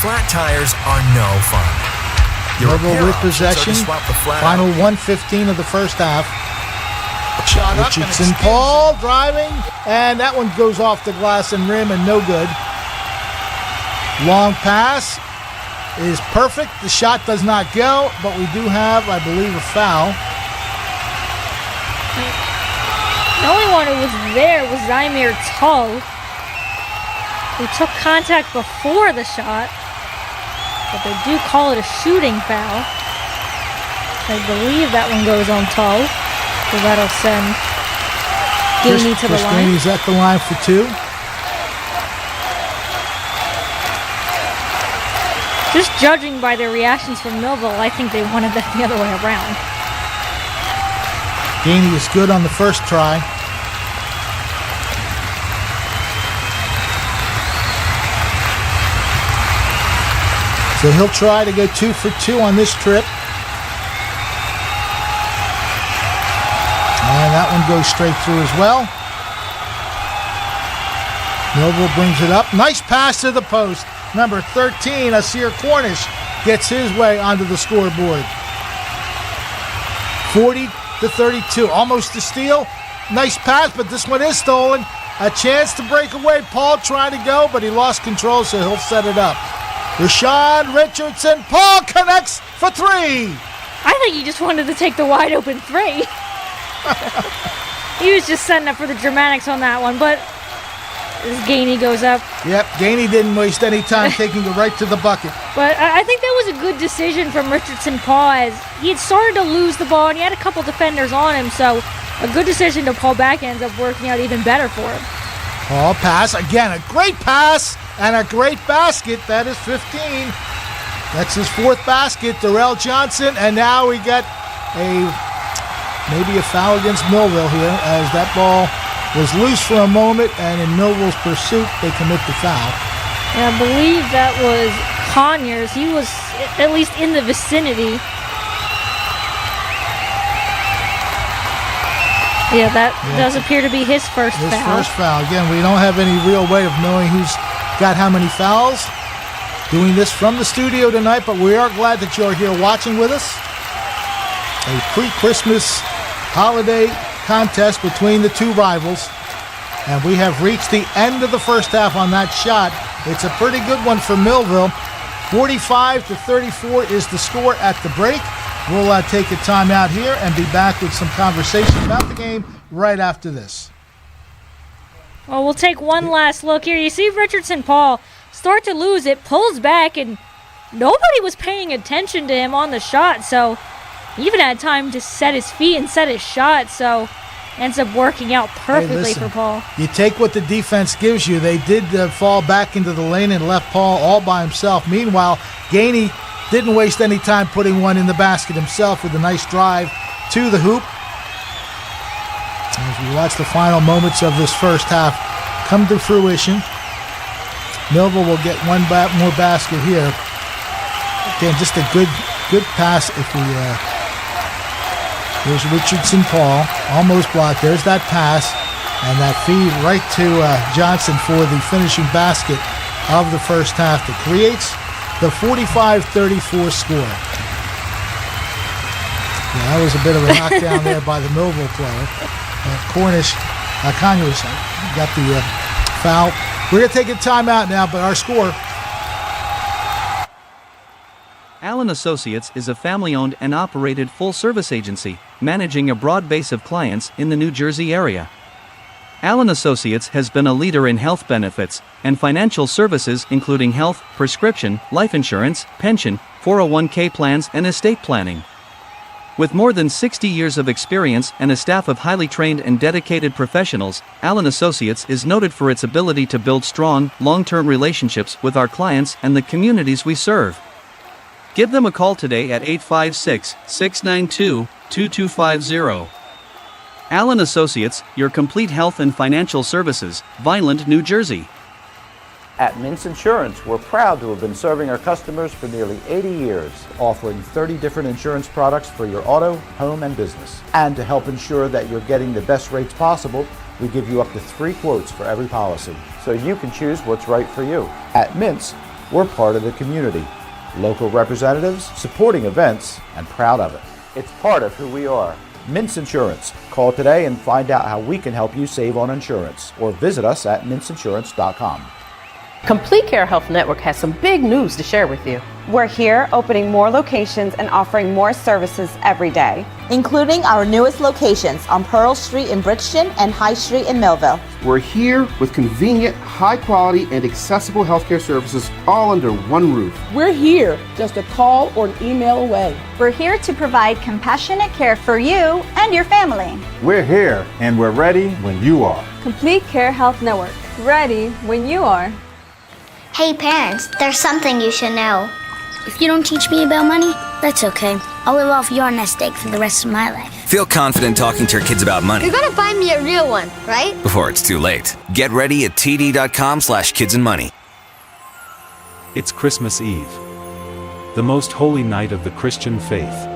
Flat tires are no fun. Millville with possession. Final 1:15 of the first half. Shot up, Richardson, Paul driving, and that one goes off the glass and rim and no good. Long pass is perfect. The shot does not go, but we do have, I believe, a foul. The only one who was there was Zymir Tull, who took contact before the shot, but they do call it a shooting foul. I believe that one goes on Tull. So that'll send Gainey to the line. Gainey's at the line for 2. Just judging by their reactions from Millville, I think they wanted that the other way around. Gainey is good on the first try. So he'll try to go 2 for 2 on this trip. And that one goes straight through as well. Millville brings it up. Nice pass to the post. Number 13, Asir Cornish, gets his way onto the scoreboard. 40-32, almost a steal. Nice pass, but this one is stolen. A chance to break away. Paul trying to go, but he lost control, so he'll set it up. Rashawn Richardson, Paul connects for 3. I think he just wanted to take the wide open three. He was just setting up for the dramatics on that one, but as Gainey goes up. Yep, Gainey didn't waste any time taking it right to the bucket. But I think that was a good decision from Richardson Paul, as he had started to lose the ball and he had a couple defenders on him, so a good decision to Paul back ends up working out even better for him. Paul pass, again, a great pass and a great basket. That is 15. That's his fourth basket, Darrell Johnson, and now we got maybe a foul against Millville here, as that ball was loose for a moment, and in Millville's pursuit, they commit the foul. And I believe that was Conyers. He was at least in the vicinity. Yeah, that does appear to be his first foul. His first foul. Again, we don't have any real way of knowing who's got how many fouls. Doing this from the studio tonight, but we are glad that you're here watching with us. A pre-Christmas holiday contest between the two rivals, and we have reached the end of the first half on that shot. It's a pretty good one for Millville. 45-34 is the score at the break. We'll take a timeout here and be back with some conversation about the game right after this. Well, we'll take one last look here. You see Richardson Paul start to lose it, pulls back, and nobody was paying attention to him on the shot, so he even had time to set his feet and set his shot, so ends up working out perfectly for Paul. You take what the defense gives you. They did fall back into the lane and left Paul all by himself. Meanwhile, Gainey didn't waste any time putting one in the basket himself with a nice drive to the hoop. As we watch the final moments of this first half come to fruition, Millville will get one more basket here. Again, just a good pass. If we here's Richardson Paul, almost blocked. There's that pass, and that feed right to Johnson for the finishing basket of the first half that creates the 45-34 score. Yeah, that was a bit of a knockdown there by the Millville player. Conyers got the foul. We're going to take a timeout now, but our score. Allen Associates is a family-owned and operated full-service agency, managing a broad base of clients in the New Jersey area. Allen Associates has been a leader in health benefits and financial services, including health, prescription, life insurance, pension, 401k plans, and estate planning. With more than 60 years of experience and a staff of highly trained and dedicated professionals, Allen Associates is noted for its ability to build strong, long-term relationships with our clients and the communities we serve. Give them a call today at 856-692-2250. Allen Associates, your complete health and financial services, Vineland, New Jersey. At Mintz Insurance, we're proud to have been serving our customers for nearly 80 years, offering 30 different insurance products for your auto, home, and business. And to help ensure that you're getting the best rates possible, we give you up to 3 quotes for every policy, so you can choose what's right for you. At Mintz, we're part of the community. Local representatives, supporting events, and proud of it. It's part of who we are. Mintz Insurance. Call today and find out how we can help you save on insurance, or visit us at mintzinsurance.com. Complete Care Health Network has some big news to share with you. We're here opening more locations and offering more services every day, including our newest locations on Pearl Street in Brixton and High Street in Millville. We're here with convenient, high-quality, and accessible healthcare services all under one roof. We're here just a call or an email away. We're here to provide compassionate care for you and your family. We're here, and we're ready when you are. Complete Care Health Network. Ready when you are. Hey parents, there's something you should know. If you don't teach me about money, that's okay. I'll live off your nest egg for the rest of my life. Feel confident talking to your kids about money. You're gonna buy me a real one, right? Before it's too late. Get ready at td.com/kidsandmoney. It's Christmas Eve, the most holy night of the Christian faith.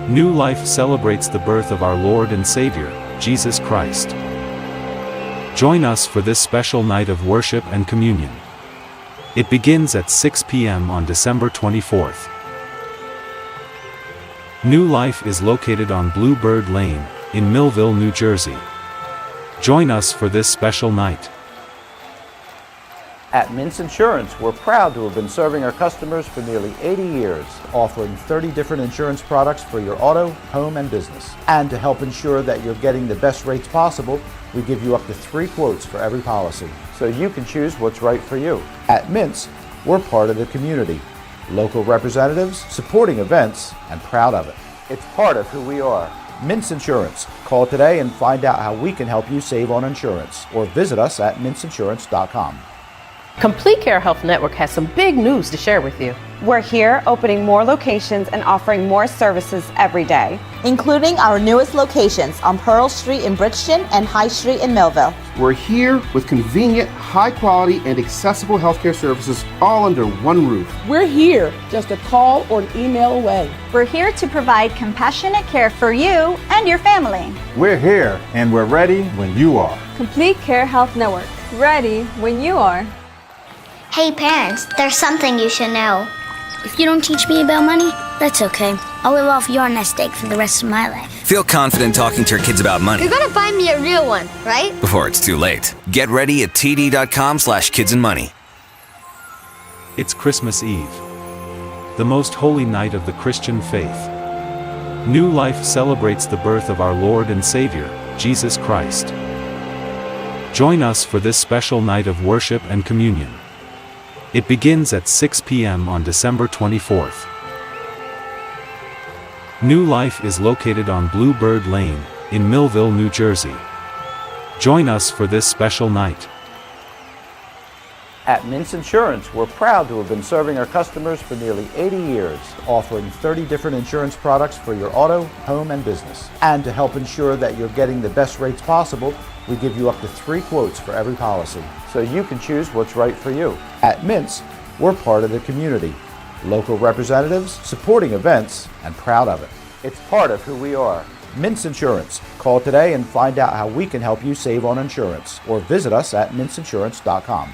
New Life celebrates the birth of our Lord and Savior, Jesus Christ. Join us for this special night of worship and communion. It begins at 6 p.m. on December 24th. New Life is located on Bluebird Lane, in Millville, New Jersey. Join us for this special night. At Mintz Insurance, we're proud to have been serving our customers for nearly 80 years, offering 30 different insurance products for your auto, home, and business. And to help ensure that you're getting the best rates possible, we give you up to 3 quotes for every policy, so you can choose what's right for you. At Mintz, we're part of the community. Local representatives, supporting events, and proud of it. It's part of who we are. Mintz Insurance. Call today and find out how we can help you save on insurance, or visit us at mintzinsurance.com. Complete Care Health Network has some big news to share with you. We're here opening more locations and offering more services every day, including our newest locations on Pearl Street in Brixton and High Street in Millville. We're here with convenient, high-quality, and accessible healthcare services all under one roof. We're here just a call or an email away. We're here to provide compassionate care for you and your family. We're here and we're ready when you are. Complete Care Health Network. Ready when you are. Hey parents, there's something you should know. If you don't teach me about money, that's okay. I'll live off your nest egg for the rest of my life. Feel confident talking to your kids about money. You're gonna buy me a real one, right? Before it's too late. Get ready at td.com/kidsandmoney. It's Christmas Eve, the most holy night of the Christian faith. New Life celebrates the birth of our Lord and Savior, Jesus Christ. Join us for this special night of worship and communion. It begins at 6 p.m. on December 24th. New Life is located on Bluebird Lane, in Millville, New Jersey. Join us for this special night. At Mintz Insurance, we're proud to have been serving our customers for nearly 80 years, offering 30 different insurance products for your auto, home, and business. And to help ensure that you're getting the best rates possible, we give you up to 3 quotes for every policy, so you can choose what's right for you. At Mintz, we're part of the community. Local representatives, supporting events, and proud of it. It's part of who we are. Mintz Insurance. Call today and find out how we can help you save on insurance, or visit us at mintzinsurance.com.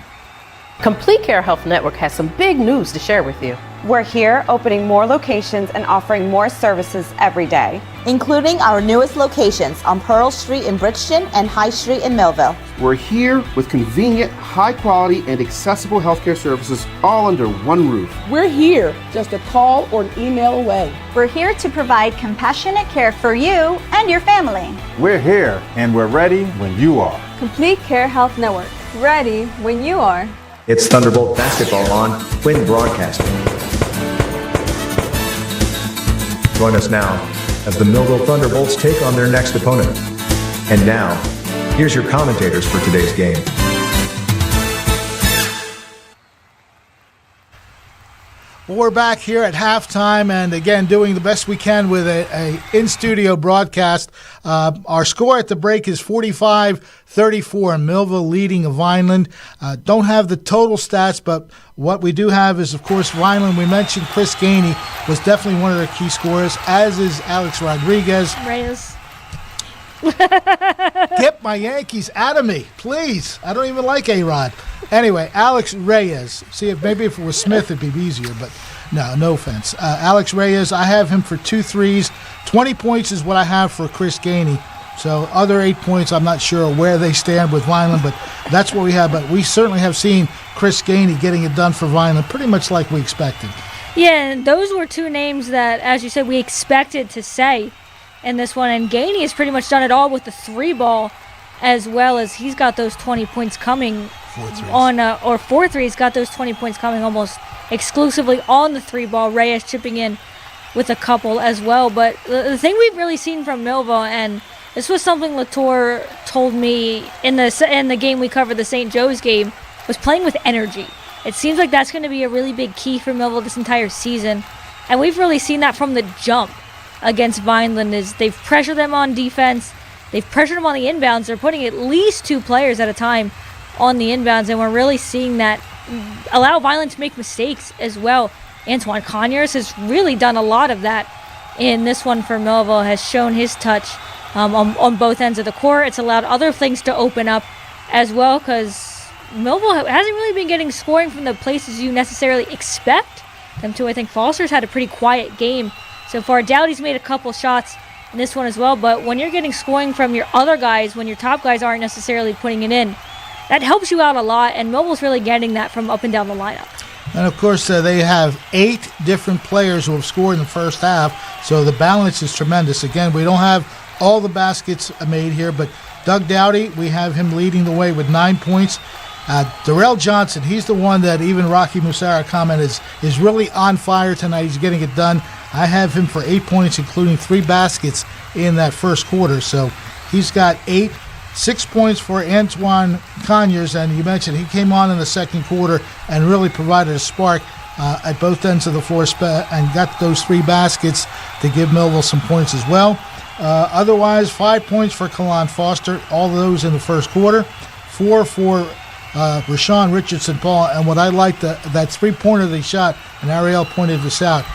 Complete Care Health Network has some big news to share with you. We're here opening more locations and offering more services every day, including our newest locations on Pearl Street in Brixton and High Street in Millville. We're here with convenient, high-quality, and accessible healthcare services all under one roof. We're here just a call or an email away. We're here to provide compassionate care for you and your family. We're here and we're ready when you are. Complete Care Health Network. Ready when you are. It's Thunderbolt basketball on Quinn Broadcasting. Join us now as the Millville Thunderbolts take on their next opponent. And now, here's your commentators for today's game. Well, we're back here at halftime, and again, doing the best we can with a in-studio broadcast. Our score at the break is 45-34, Millville leading Vineland. Don't have the total stats, but what we do have is, of course, Vineland. We mentioned Chris Gainey was definitely one of their key scorers, as is Alex Rodriguez. Reyes. Get my Yankees out of me, please. I don't even like A-Rod. Anyway, Alex Reyes. See, if maybe if it was Smith, it'd be easier, but no offense. Alex Reyes, I have him for 2 threes. 20 points is what I have for Chris Gainey. So other 8 points, I'm not sure where they stand with Vineland, but that's what we have. But we certainly have seen Chris Gainey getting it done for Vineland pretty much like we expected. Yeah, and those were 2 names that, as you said, we expected to say in this one. And Gainey has pretty much done it all with the 3-ball, as well as he's got those 20 points coming 4 threes. Or 4 threes, got those 20 points coming almost exclusively on the 3-ball. Reyes chipping in with a couple as well. But the thing we've really seen from Millville, and this was something Latour told me in the game we covered, the St. Joe's game, was playing with energy. It seems like that's going to be a really big key for Millville this entire season. And we've really seen that from the jump against Vineland. Is they've pressured them on defense. They've pressured them on the inbounds. They're putting at least 2 players at a time on the inbounds, and we're really seeing that allow Vineland to make mistakes as well. Antoine Conyers has really done a lot of that in this one for Millville, has shown his touch on both ends of the court. It's allowed other things to open up as well, because Millville hasn't really been getting scoring from the places you necessarily expect them to. I think Foster's had a pretty quiet game so far. Dowdy's made a couple shots in this one as well, but when you're getting scoring from your other guys, when your top guys aren't necessarily putting it in, that helps you out a lot, and Millville's really getting that from up and down the lineup. And, of course, they have 8 different players who have scored in the first half, so the balance is tremendous. Again, we don't have all the baskets made here, but Doug Dowdy, we have him leading the way with 9 points. Darrell Johnson, he's the one that even Rocky Musara commented is really on fire tonight. He's getting it done. I have him for 8 points, including 3 baskets in that first quarter. So he's got 8. 6 points for Antoine Conyers, and you mentioned he came on in the second quarter and really provided a spark at both ends of the floor and got those 3 baskets to give Millville some points as well. Otherwise, 5 points for Kalon Foster, all of those in the first quarter. 4 for Rashawn Richardson Paul, and what I liked, that 3-pointer they shot, and Ariel pointed this out,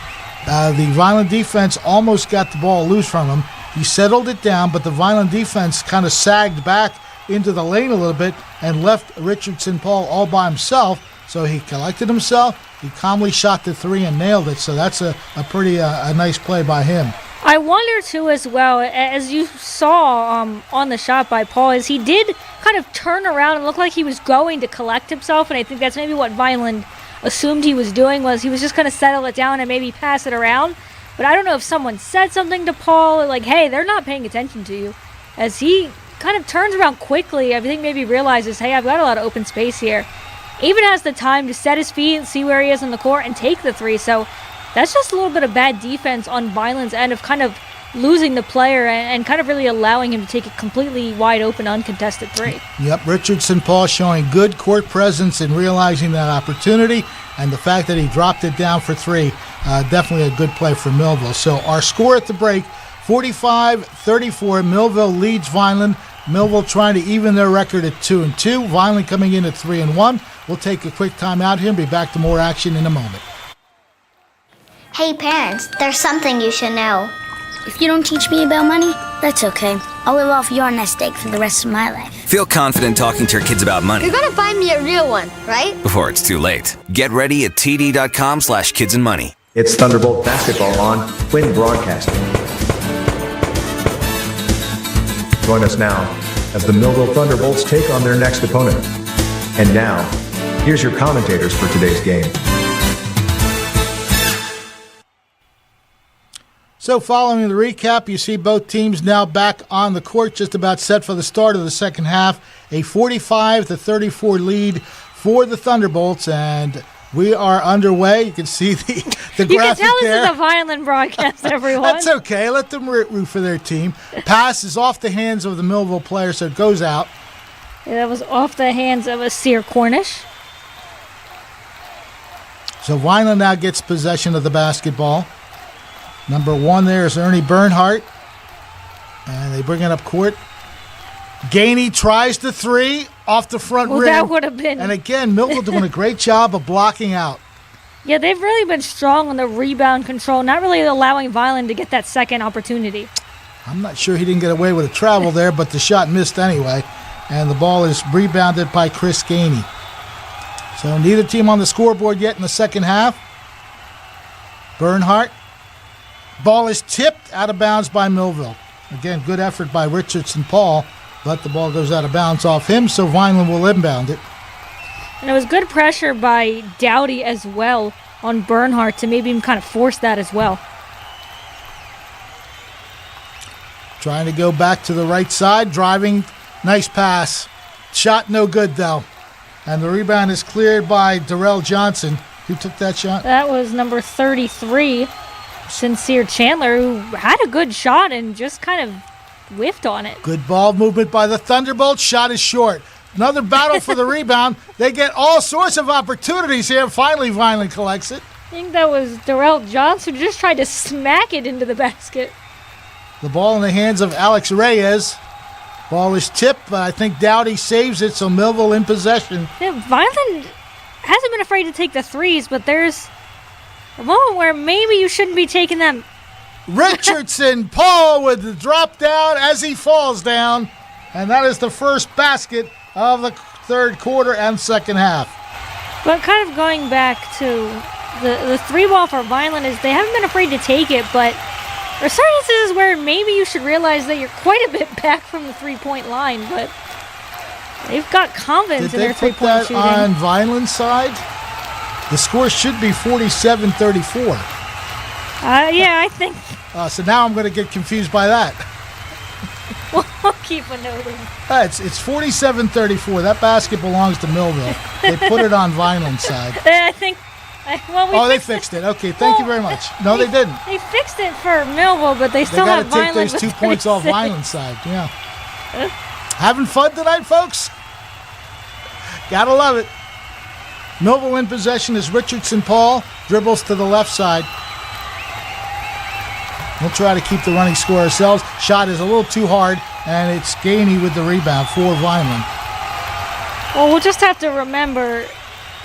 the Vineland defense almost got the ball loose from him. He settled it down, but the Vineland defense kind of sagged back into the lane a little bit and left Richardson Paul all by himself. So he collected himself, he calmly shot the 3 and nailed it. So that's a pretty nice play by him. I wonder, too, as well, as you saw on the shot by Paul, is he did kind of turn around and look like he was going to collect himself, and I think that's maybe what Vineland assumed he was doing, was he was just going to settle it down and maybe pass it around. But I don't know if someone said something to Paul, like, hey, they're not paying attention to you. As he kind of turns around quickly, I think maybe realizes, hey, I've got a lot of open space here. Even has the time to set his feet and see where he is in the court and take the 3. So that's just a little bit of bad defense on Vineland's end of kind of losing the player and kind of really allowing him to take a completely wide open, uncontested 3. Yep, Richardson Paul showing good court presence and realizing that opportunity, and the fact that he dropped it down for 3, definitely a good play for Millville. So our score at the break, 45-34, Millville leads Vineland. Millville trying to even their record at 2-2. Vineland coming in at 3-1. We'll take a quick time out here and be back to more action in a moment. Hey parents, there's something you should know. If you don't teach me about money, that's okay. I'll live off your nest egg for the rest of my life. Feel confident talking to your kids about money. You're gonna find me a real one, right? Before it's too late. Get ready at td.com/kidsandmoney. It's Thunderbolt basketball on Quinn Broadcasting. Join us now as the Millville Thunderbolts take on their next opponent. And now, here's your commentators for today's game. So following the recap, you see both teams now back on the court, just about set for the start of the second half. A 45-34 lead for the Thunderbolts, and we are underway. You can see the graphic You can tell there. this is a Vineland broadcast, everyone. That's okay. Let them root for their team. Pass is off the hands of the Millville player, so it goes out. Yeah, that was off the hands of Asir Cornish. So Vineland now gets possession of the basketball. Number 1 there is Ernie Bernhardt. And they bring it up court. Gainey tries the 3 off the front rim. That would have been. And again, Millville doing a great job of blocking out. Yeah, they've really been strong on the rebound control, not really allowing Vineland to get that second opportunity. I'm not sure he didn't get away with a travel there, but the shot missed anyway. And the ball is rebounded by Chris Gainey. So neither team on the scoreboard yet in the second half. Bernhardt. Ball is tipped out of bounds by Millville. Again, good effort by Richardson Paul, but the ball goes out of bounds off him, so Vineland will inbound it. And it was good pressure by Dowdy as well on Bernhardt to maybe even kind of force that as well. Trying to go back to the right side, driving, nice pass. Shot no good though. And the rebound is cleared by Darrell Johnson. Who took that shot? That was number 33. Sincere Chandler, who had a good shot and just kind of whiffed on it. Good ball movement by the Thunderbolts. Shot is short. Another battle for the rebound. They get all sorts of opportunities here. Finally, Vineland collects it. I think that was Darrell Johnson who just tried to smack it into the basket. The ball in the hands of Alex Reyes. Ball is tipped, but I think Dowdy saves it, so Millville in possession. Yeah, Vineland hasn't been afraid to take the 3s, but there's a moment where maybe you shouldn't be taking them. Richardson Paul with the drop down as he falls down. And that is the first basket of the third quarter and second half. But kind of going back to the 3-ball for Vineland is they haven't been afraid to take it, but there are certain instances where maybe you should realize that you're quite a bit back from the 3-point line. But They've got confidence in their Did they put three-point that shooting. on Vineland's side? The score should be 47-34. Yeah, I think So now I'm going to get confused by that. we'll keep a note of it. It's 47-34. That basket belongs to Millville. They put it on Vineland's side. I think. They fixed it. Okay, thank you very much. No, they didn't. They fixed it for Millville, but they still They have got to take Vineland those with 2 points off 36. Vineland's side. Yeah. Having fun tonight, folks? Gotta love it. Millville in possession is Richardson Paul. Dribbles to the left side. We'll try to keep the running score ourselves. Shot is a little too hard, and it's Gainey with the rebound for Vineland. Well, we'll just have to remember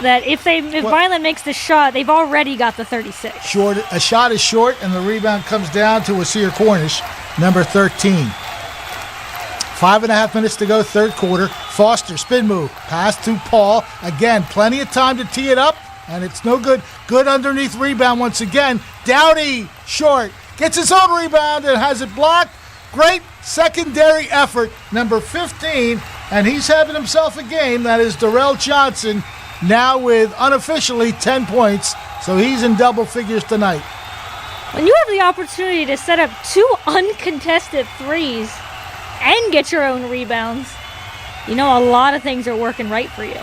that if Vineland makes the shot, they've already got the 36. A shot is short, and the rebound comes down to Asir Cornish, number 13. 5.5 minutes to go, third quarter. Foster, spin move, pass to Paul. Again, plenty of time to tee it up, and it's no good. Good underneath rebound once again. Dowdy, short, gets his own rebound and has it blocked. Great secondary effort, number 15, and he's having himself a game. That is Darrell Johnson, now with unofficially 10 points, so he's in double figures tonight. When you have the opportunity to set up 2 uncontested threes and get your own rebounds, you know a lot of things are working right for you.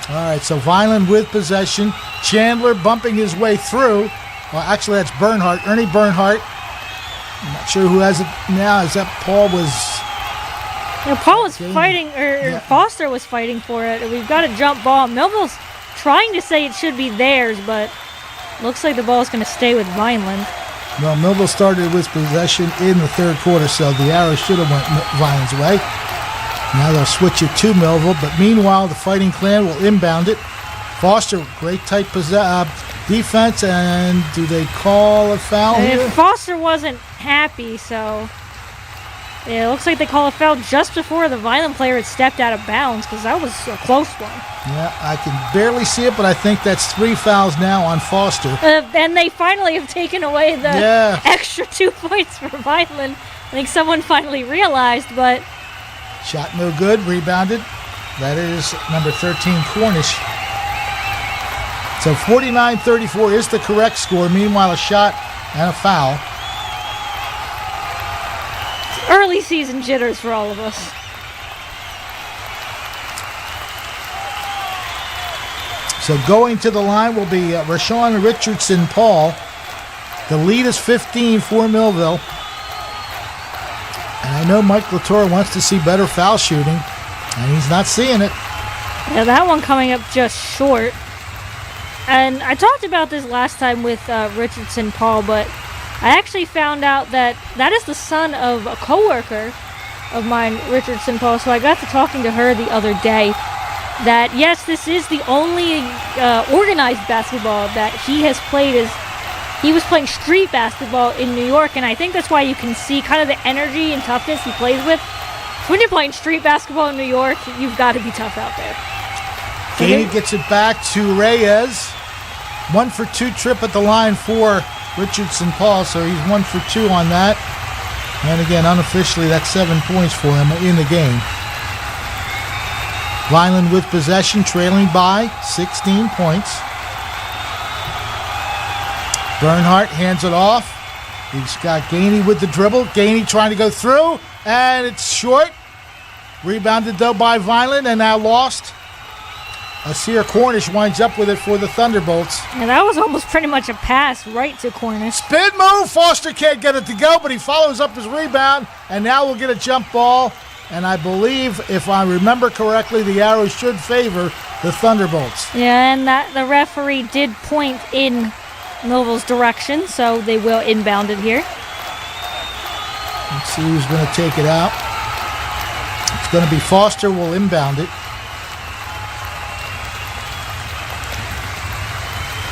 All right, so Vineland with possession. Chandler bumping his way through. Well, actually, that's Bernhardt, Ernie Bernhardt. I'm not sure who has it now. Is that Paul was... Paul was fighting, Foster was fighting for it. We've got a jump ball. Millville's trying to say it should be theirs, but looks like the ball's going to stay with Vineland. Well, Millville started with possession in the third quarter, so the arrow should have went Vineland's way. Now they'll switch it to Millville, but meanwhile, the Fighting Clan will inbound it. Foster, great tight defense, and do they call a foul here? Foster wasn't happy, so it looks like they call a foul just before the Vineland player had stepped out of bounds, because that was a close one. Yeah, I can barely see it, but I think that's 3 fouls now on Foster. And they finally have taken away the extra 2 points for Vineland. I think someone finally realized, but... Shot no good, rebounded. That is number 13, Cornish. So 49-34 is the correct score. Meanwhile, a shot and a foul. Early season jitters for all of us. So going to the line will be Rashawn Richardson Paul. The lead is 15 for Millville. And I know Mike Latour wants to see better foul shooting, and he's not seeing it. Yeah, that one coming up just short. And I talked about this last time with Richardson Paul, but I actually found out that that is the son of a coworker of mine, Richardson Paul. So I got to talking to her the other day that, yes, this is the only organized basketball that he has played. He was playing street basketball in New York, and I think that's why you can see kind of the energy and toughness he plays with. When you're playing street basketball in New York, you've got to be tough out there. Gainey gets it back to Reyes. 1 for 2 trip at the line for Richardson Paul, so he's 1 for 2 on that. And again, unofficially, that's 7 points for him in the game. Vineland with possession, trailing by 16 points. Bernhardt hands it off. He's got Gainey with the dribble. Gainey trying to go through, and it's short. Rebounded, though, by Vineland, and now lost. Asir Cornish winds up with it for the Thunderbolts. And that was almost pretty much a pass right to Cornish. Spin move. Foster can't get it to go, but he follows up his rebound, and now we'll get a jump ball. And I believe, if I remember correctly, the arrow should favor the Thunderbolts. Yeah, and that the referee did point in Millville's direction, so they will inbound it here. Let's see who's going to take it out. It's going to be Foster will inbound it.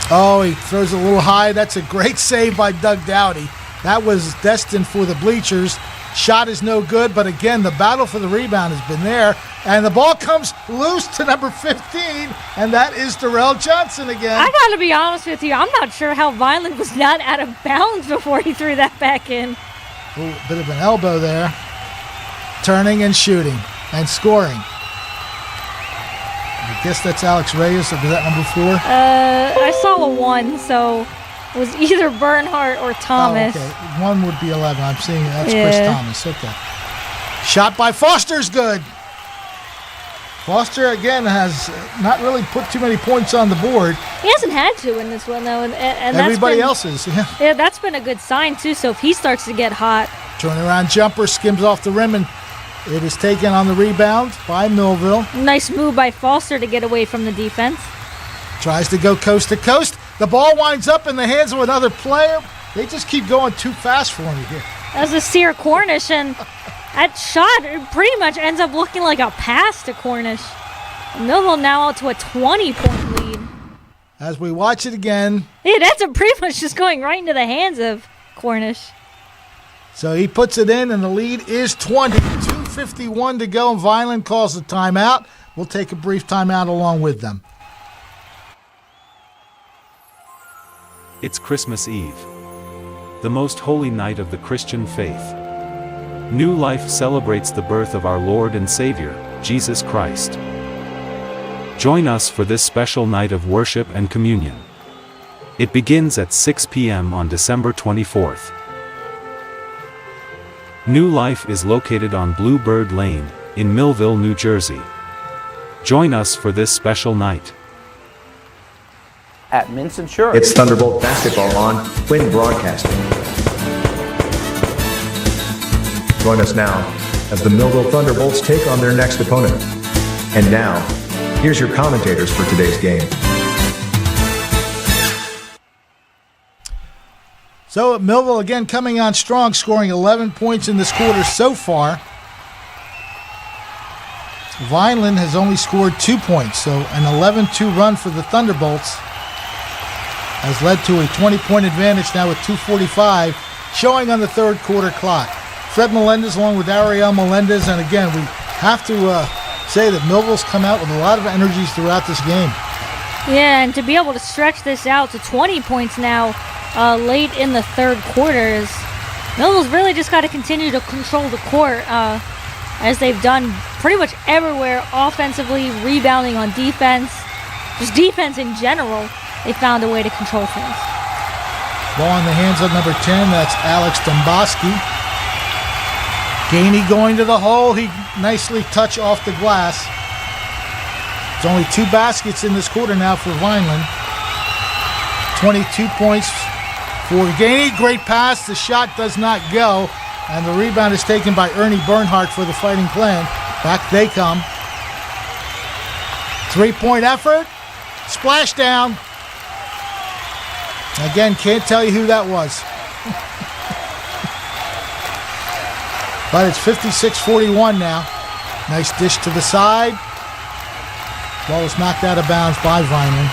Oh, he throws it a little high. That's a great save by Doug Dowdy. That was destined for the bleachers. Shot is no good, but again, the battle for the rebound has been there. And the ball comes loose to number 15, and that is Darrell Johnson again. I got to be honest with you, I'm not sure how Vineland was not out of bounds before he threw that back in. A bit of an elbow there. Turning and shooting and scoring. guess that's Alex Reyes. Was that number 4? I saw a 1, so it was either Bernhardt or Thomas. Oh, okay. 1 would be 11. I'm seeing that's Chris Thomas. Okay. Shot by Foster's good. Foster, again, has not really put too many points on the board. He hasn't had to in this one, though. And everybody else is. Yeah. Yeah, that's been a good sign, too. So if he starts to get hot. Turnaround jumper skims off the rim, and it is taken on the rebound by Millville. Nice move by Foster to get away from the defense. Tries to go coast to coast. The ball winds up in the hands of another player. They just keep going too fast for him here. That's a Sear Cornish, and that shot pretty much ends up looking like a pass to Cornish. Millville now out to a 20-point lead. As we watch it again. Yeah, that's pretty much just going right into the hands of Cornish. So he puts it in, and the lead is 20. 2:51 to go, and Vineland calls a timeout. We'll take a brief timeout along with them. It's Christmas Eve, the most holy night of the Christian faith. New Life celebrates the birth of our Lord and Savior, Jesus Christ. Join us for this special night of worship and communion. It begins at 6 p.m. on December 24th. New Life is located on Bluebird Lane, in Millville, New Jersey. Join us for this special night. At Mintz Insurance. It's Thunderbolt basketball on Quinn Broadcasting. Join us now as the Millville Thunderbolts take on their next opponent. And now, here's your commentators for today's game. So Millville again coming on strong, scoring 11 points in this quarter so far. Vineland has only scored 2 points, so an 11-2 run for the Thunderbolts has led to a 20-point advantage now with 2:45 showing on the third quarter clock. Fred Melendez along with Ariel Melendez, and again, we have to say that Millville's come out with a lot of energies throughout this game. Yeah, and to be able to stretch this out to 20 points now late in the third quarter is Millville's really just got to continue to control the court as they've done pretty much everywhere offensively, rebounding on defense, just defense in general. They found a way to control things. Ball in the hands of number 10, that's Alex Domboski. Gainey going to the hole, he nicely touched off the glass. There's only 2 baskets in this quarter now for Vineland. 22 points for Gainey, great pass, the shot does not go, and the rebound is taken by Ernie Bernhardt for the Fighting Clan. Back they come. 3-point effort, splashdown. Again, can't tell you who that was. But it's 56-41 now. Nice dish to the side. Ball was knocked out of bounds by Vineland.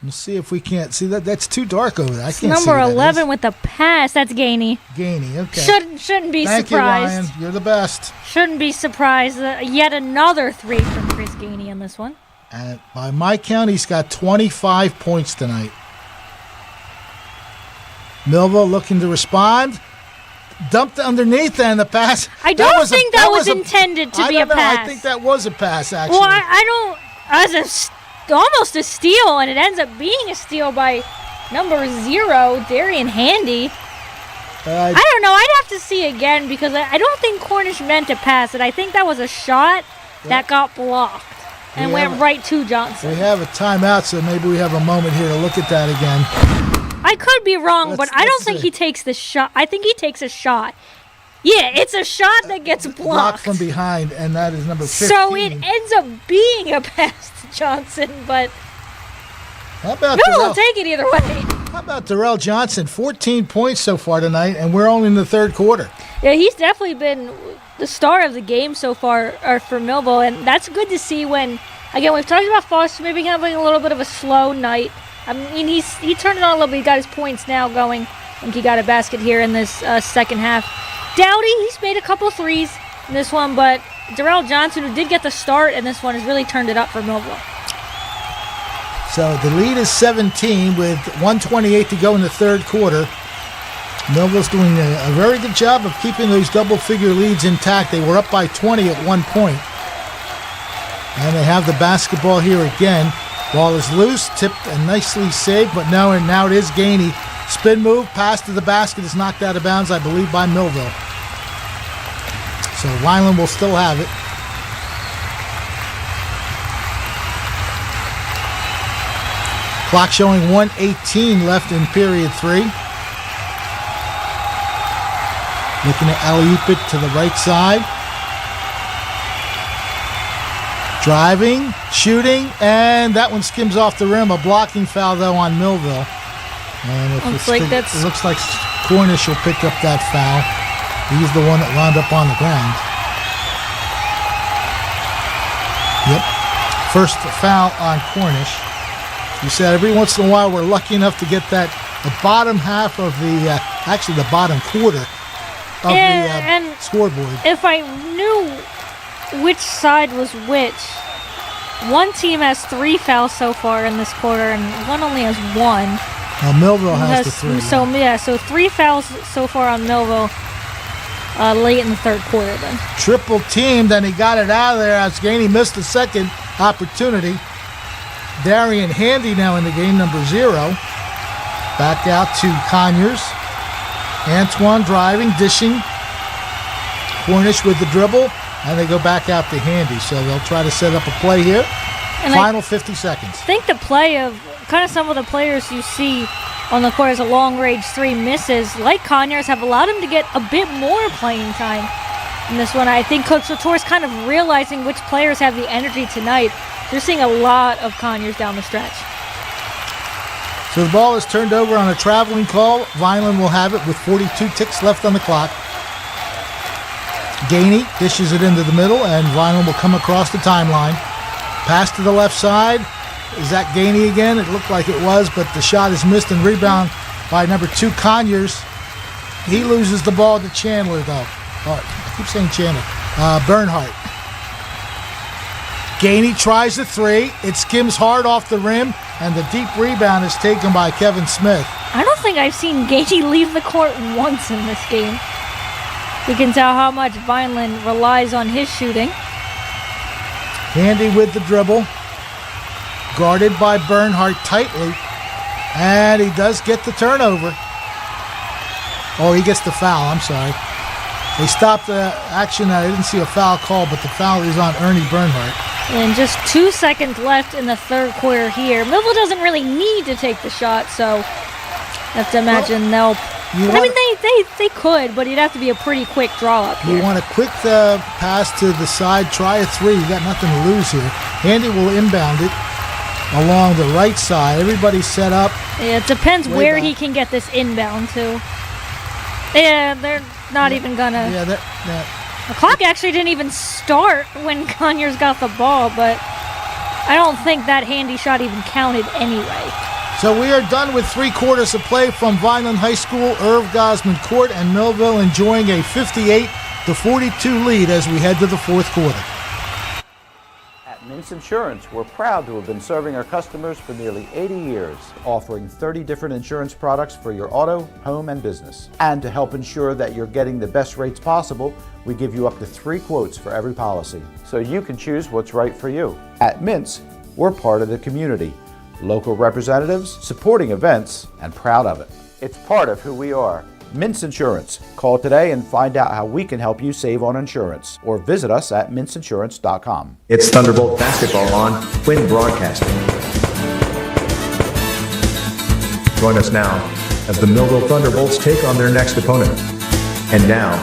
Let's see if we can't see that. That's too dark over there. I can't see number 11 with the pass. That's Gainey. Gainey, okay. Shouldn't be Thank surprised. You, Ryan. You're the best. Shouldn't be surprised. Yet another 3 from Chris Gainey in this one. And by my count, he's got 25 points tonight. Millville looking to respond. Dumped underneath and the pass. I don't think that was intended to be a pass. I think that was a pass, actually. Well, I don't. As almost a steal, and it ends up being a steal by number 0, Darian Handy. I don't know. I'd have to see again because I don't think Cornish meant to pass it. I think that was a shot that got blocked and went right to Johnson. We have a timeout, so maybe we have a moment here to look at that again. I could be wrong, but I don't think he takes the shot. I think he takes a shot. Yeah, it's a shot that gets blocked from behind, and that is number 15. So it ends up being a pass to Johnson, but how about we'll take it either way. How about Darrell Johnson? 14 points so far tonight, and we're only in the third quarter. Yeah, he's definitely been the star of the game so far for Millville, and that's good to see when, again, we've talked about Foster maybe having a little bit of a slow night. I mean, he turned it on a little bit. He got his points now going. I think he got a basket here in this second half. Dowdy, he's made a couple threes in this one, but Darrell Johnson, who did get the start in this one, has really turned it up for Millville. So the lead is 17 with 1:28 to go in the third quarter. Millville's doing a very good job of keeping those double-figure leads intact. They were up by 20 at one point. And they have the basketball here again. Ball is loose, tipped and nicely saved, but no, and now it is Gainey. Spin move, pass to the basket is knocked out of bounds, I believe, by Millville. So Vineland will still have it. Clock showing 1:18 left in period 3. Looking to alley-oop it to the right side. Driving, shooting, and that one skims off the rim. A blocking foul, though, on Millville. And it looks like Cornish will pick up that foul. He's the one that wound up on the ground. Yep. First foul on Cornish. You said every once in a while we're lucky enough to get the bottom half of actually the bottom quarter of the scoreboard. If I knew which side was which, one team has 3 fouls so far in this quarter and one only has 1. Now Millville has the 3. So 3 fouls so far on Millville late in the third quarter then. Triple teamed and he got it out of there as Gainey missed the second opportunity. Darian Handy now in the game, number 0. Back out to Conyers. Antoine driving, dishing. Cornish with the dribble, and they go back out to Handy. So they'll try to set up a play here. And Final 50 seconds. I think the play of kind of some of the players you see on the court as a long-range 3 misses, like Conyers, have allowed him to get a bit more playing time in this one. I think Coach Latour is kind of realizing which players have the energy tonight. They're seeing a lot of Conyers down the stretch. So the ball is turned over on a traveling call. Vineland will have it with 42 ticks left on the clock. Gainey dishes it into the middle, and Vineland will come across the timeline. Pass to the left side. Is that Gainey again? It looked like it was, but the shot is missed and rebound by number 2, Conyers. He loses the ball to Chandler, though. I keep saying Chandler. Bernhardt. Gainey tries the 3. It skims hard off the rim, and the deep rebound is taken by Kevin Smith. I don't think I've seen Gainey leave the court once in this game. You can tell how much Vineland relies on his shooting. Handy with the dribble. Guarded by Bernhardt tightly. And he does get the turnover. Oh, he gets the foul. I'm sorry. They stopped the action. I didn't see a foul call, but the foul is on Ernie Bernhardt. And just 2 seconds left in the third quarter here. Millville doesn't really need to take the shot, so I have to imagine they could, but it'd have to be a pretty quick draw up here. You want a quick pass to the side, try a 3. You got nothing to lose here. Handy will inbound it along the right side. Everybody's set up. Yeah, it depends where he can get this inbound to. Yeah, they're not even gonna. Yeah, the clock actually didn't even start when Conyers got the ball, but I don't think that Handy shot even counted anyway. So we are done with 3 quarters of play from Vineland High School, Irv Gosman Court, and Millville enjoying a 58-42 lead as we head to the fourth quarter. At Mintz Insurance, we're proud to have been serving our customers for nearly 80 years, offering 30 different insurance products for your auto, home, and business. And to help ensure that you're getting the best rates possible, we give you up to 3 quotes for every policy, so you can choose what's right for you. At Mintz, we're part of the community. Local representatives, supporting events, and proud of it. It's part of who we are. Mintz Insurance. Call today and find out how we can help you save on insurance, or visit us at mintzinsurance.com. It's Thunderbolt basketball on Quinn Broadcasting. Join us now as the Millville Thunderbolts take on their next opponent. And now,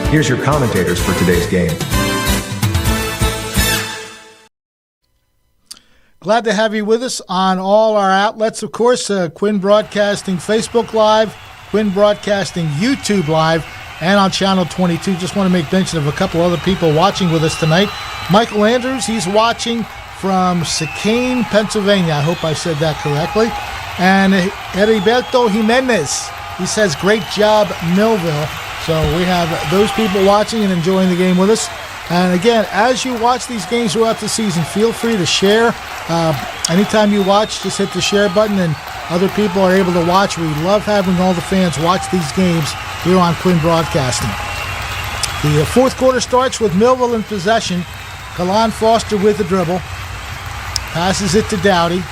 here's your commentators for today's game. Glad to have you with us on all our outlets. Of course, Quinn Broadcasting Facebook Live, Quinn Broadcasting YouTube Live, and on Channel 22. Just want to make mention of a couple other people watching with us tonight. Michael Andrews, he's watching from Chicane, Pennsylvania. I hope I said that correctly. And Heriberto Jimenez, he says, great job, Millville. So we have those people watching and enjoying the game with us. And again, as you watch these games throughout the season, feel free to share. Anytime you watch, just hit the share button and other people are able to watch. We love having all the fans watch these games here on Quinn Broadcasting. The fourth quarter starts with Millville in possession. Kalan Foster with the dribble. Passes it to Dowdy.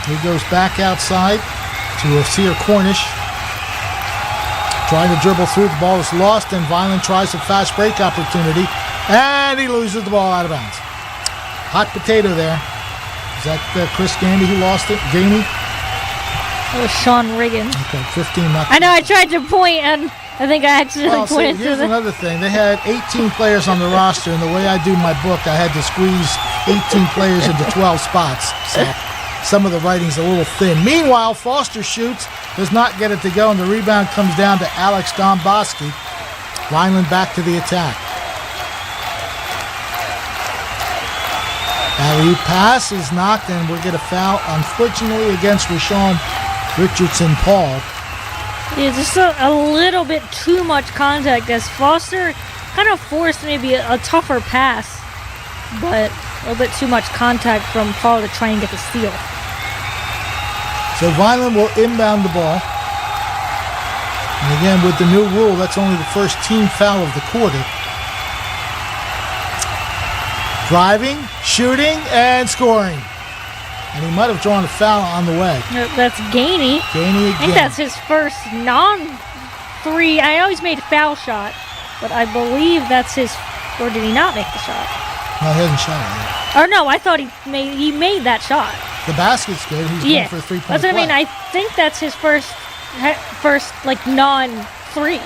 He goes back outside to Sear Cornish. Trying to dribble through. The ball is lost, and Vineland tries a fast break opportunity, and he loses the ball out of bounds. Hot potato there. Is that Chris Gamey who lost it? Gamey? It was Sean Riggin. Okay, 15. I know, I tried to point, and I think I accidentally pointed here's another thing. They had 18 players on the roster, and the way I do my book, I had to squeeze 18 players into 12 spots. So some of the writing's a little thin. Meanwhile, Foster shoots, does not get it to go, and the rebound comes down to Alex Domboski. Vineland back to the attack. Alley-oop pass is knocked, and we'll get a foul, unfortunately, against Rashawn Richardson-Paul. Yeah, just a little bit too much contact as Foster kind of forced maybe a tougher pass, but a little bit too much contact from Paul to try and get the steal. So Vineland will inbound the ball. And again, with the new rule, that's only the first team foul of the quarter. Driving, shooting, and scoring. And he might have drawn a foul on the way. That's Gainey. Gainey again. I think that's his first non-3. I know he's made a foul shot, but I believe that's his. Or did he not make the shot? No, he hasn't shot it yet. Or no, I thought he made that shot. The basket's good. He's going for a 3-point That's what play. I mean. I think that's his first like non-3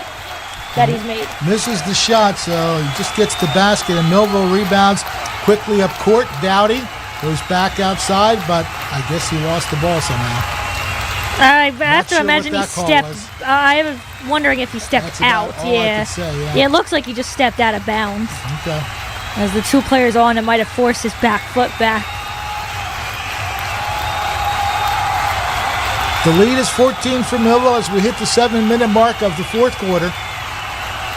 that he's made. Misses the shot, so he just gets the basket, and Millville rebounds quickly up court. Dowdy goes back outside, but I guess he lost the ball somehow. I have to imagine he stepped. I'm wondering if he stepped out. Yeah. Yeah, it looks like he just stepped out of bounds. Okay. As the two players on, it might have forced his back foot back. The lead is 14 for Millville as we hit the 7-minute mark of the fourth quarter.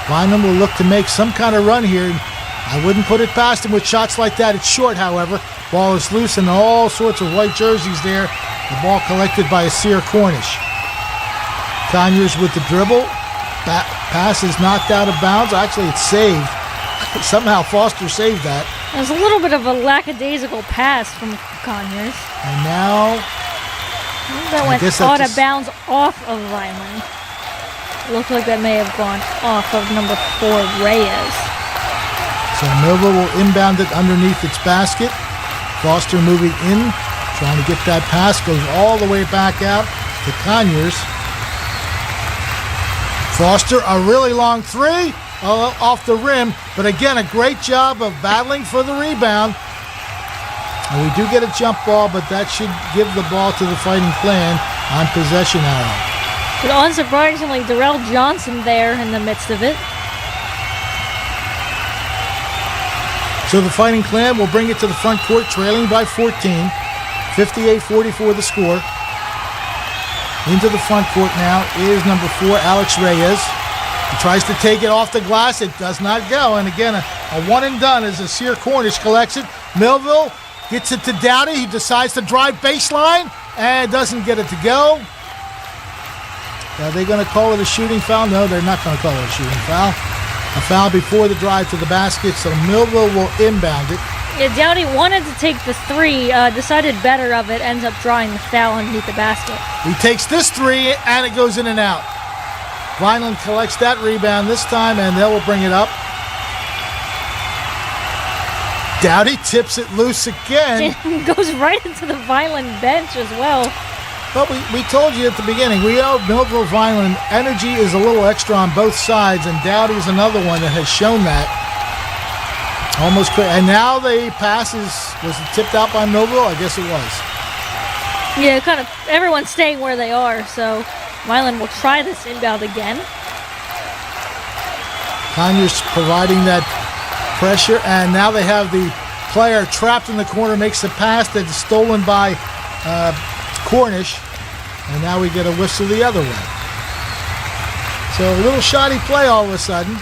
Vineland will look to make some kind of run here. I wouldn't put it past him with shots like that. It's short, however. Ball is loose and all sorts of white jerseys there. The ball collected by Sear Cornish. Conyers with the dribble. Pass is knocked out of bounds. Actually, it's saved. Somehow Foster saved that. There's a little bit of a lackadaisical pass from Conyers. And now that went out of bounds off of Vineland. Looked like that may have gone off of number 4, Reyes. So Millville will inbound it underneath its basket. Foster moving in, trying to get that pass, goes all the way back out to Conyers. Foster, a really long 3 off the rim, but again, a great job of battling for the rebound. And we do get a jump ball, but that should give the ball to the Fighting Clan on possession arrow. But unsurprisingly, Darrell Johnson there in the midst of it. So the Fighting Clan will bring it to the front court, trailing by 14. 58-44 the score. Into the front court now is number 4, Alex Reyes. He tries to take it off the glass. It does not go. And again, a one and done as Sear Cornish collects it. Millville gets it to Dowdy. He decides to drive baseline and doesn't get it to go. Are they going to call it a shooting foul? No, they're not going to call it a shooting foul. A foul before the drive to the basket, so Millville will inbound it. Yeah, Dowdy wanted to take the 3, decided better of it, ends up drawing the foul underneath the basket. He takes this 3, and it goes in and out. Vineland collects that rebound this time, and they will bring it up. Dowdy tips it loose again. It goes right into the Vineland bench as well. But we told you at the beginning, we know Millville Vineland energy is a little extra on both sides, and Dowdy is another one that has shown that. Almost clear. And now the pass was it tipped out by Millville? I guess it was. Yeah, kind of everyone's staying where they are, so Vineland will try this inbound again. Conyers providing that pressure, and now they have the player trapped in the corner, makes the pass that is stolen by Cornish, and now we get a whistle the other way. So a little shoddy play all of a sudden.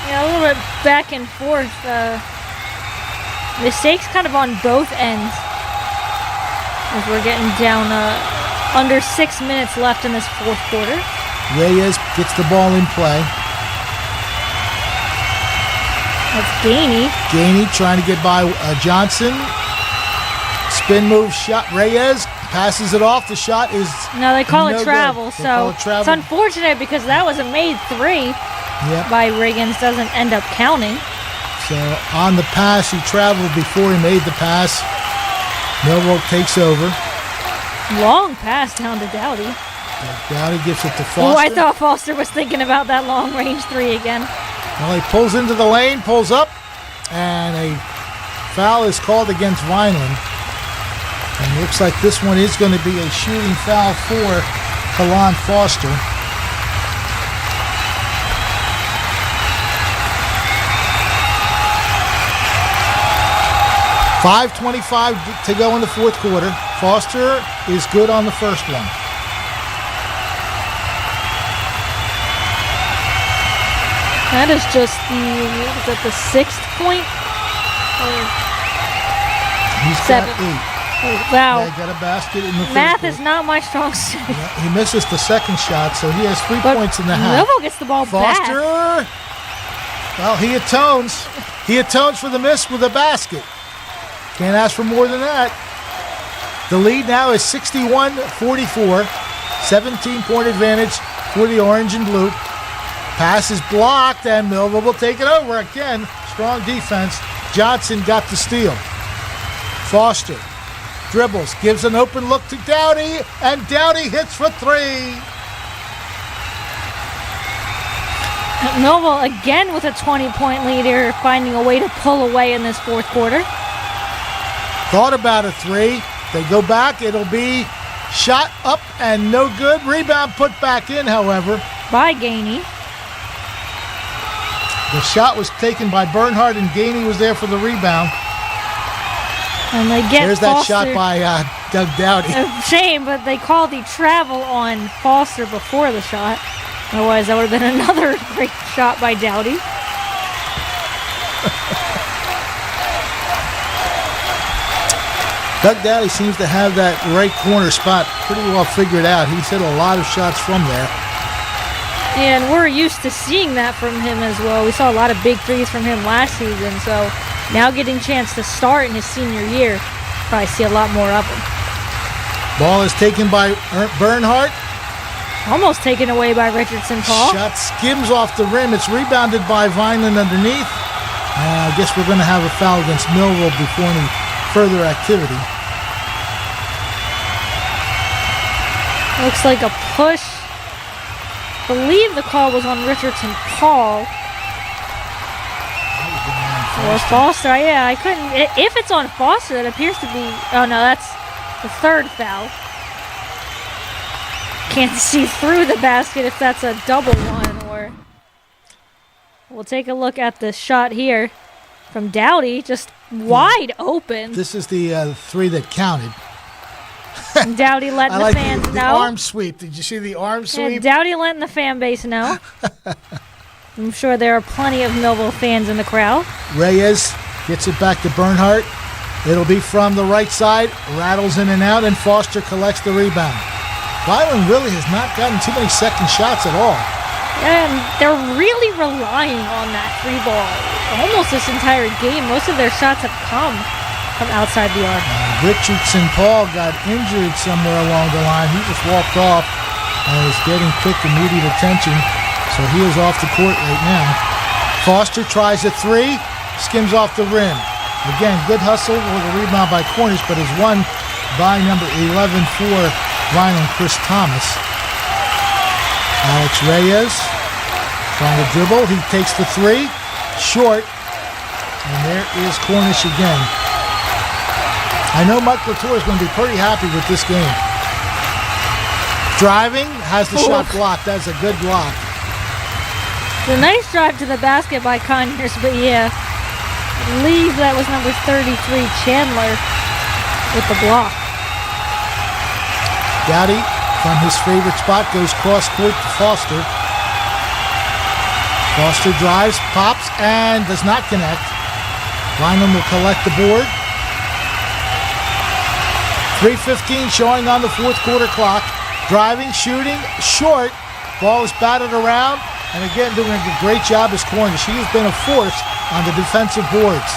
Yeah, a little bit back and forth. Mistakes kind of on both ends. As we're getting down under 6 minutes left in this fourth quarter. Reyes gets the ball in play. That's Gainey. Gainey trying to get by Johnson. Spin move shot. Reyes passes it off. The shot is no, they call no it travel. good. So it's unfortunate because that was a made three by Riggins. Doesn't end up counting. So on the pass, he traveled before he made the pass. Millville takes over. Long pass down to Dowdy. Dowdy gives it to Foster. Oh, I thought Foster was thinking about that long range three again. Well, he pulls into the lane, pulls up, and a foul is called against Vineland. And looks like this one is going to be a shooting foul for Kalon Foster. .5:25 to go in the fourth quarter. Foster is good on the first one. That is just the 6th point? He's got 8. Wow. Yeah, he got a basket in the Math is not my strong suit. Yeah, he misses the second shot, so he has 3 points in the half. Millville gets the ball Foster, back. Well, he atones. He atones for the miss with a basket. Can't ask for more than that. The lead now is 61-44. 17-point advantage for the orange and blue. Pass is blocked, and Millville will take it over again. Strong defense. Johnson got the steal. Foster dribbles, gives an open look to Dowdy, and Dowdy hits for 3. Millville again with a 20-point lead here, finding a way to pull away in this fourth quarter. Thought about a 3. They go back. It'll be shot up and no good. Rebound put back in, however. By Gainey. The shot was taken by Bernhardt, and Gainey was there for the rebound. And they get There's Foster. that shot by Doug Dowdy. Shame, but they called the travel on Foster before the shot. Otherwise, that would have been another great shot by Dowdy. Doug Dowdy seems to have that right corner spot pretty well figured out. He's hit a lot of shots from there. And we're used to seeing that from him as well. We saw a lot of big threes from him last season, so now getting a chance to start in his senior year, probably see a lot more of him. Ball is taken by Bernhardt. Almost taken away by Richardson Paul. Shot skims off the rim. It's rebounded by Vineland underneath. I guess we're going to have a foul against Millville before any further activity. Looks like a push. I believe the call was on Richardson Paul. Or Foster. Yeah, I couldn't. If it's on Foster, it appears to be. Oh no, that's the third foul. Can't see through the basket if that's a double one. Or we'll take a look at the shot here from Dowdy, just wide open. This is the 3 that counted. Dowdy letting the fans know. The arm sweep. Did you see the arm sweep? Yeah, Dowdy letting the fan base know. I'm sure there are plenty of Millville fans in the crowd. Reyes gets it back to Bernhardt. It'll be from the right side. Rattles in and out, and Foster collects the rebound. Vineland really has not gotten too many second shots at all. And they're really relying on that 3 ball. Almost this entire game, most of their shots have come from outside the arc. Richardson Paul got injured somewhere along the line. He just walked off and is getting quick immediate attention. So he is off the court right now. Foster tries a 3, skims off the rim. Again, good hustle with a rebound by Cornish, but is won by number 11 for Vineland, Chris Thomas. Alex Reyes trying to dribble. He takes the 3, short, and there is Cornish again. I know Mike Latour is going to be pretty happy with this game. Driving, has the shot blocked. That's a good block. It's a nice drive to the basket by Conyers, but yeah, I believe that was number 33, Chandler, with the block. Dowdy, from his favorite spot, goes cross court to Foster. Foster drives, pops, and does not connect. Vineland will collect the board. 3:15 showing on the fourth quarter clock. Driving, shooting, short. Ball is batted around. And again, doing a great job as corner. She has been a force on the defensive boards.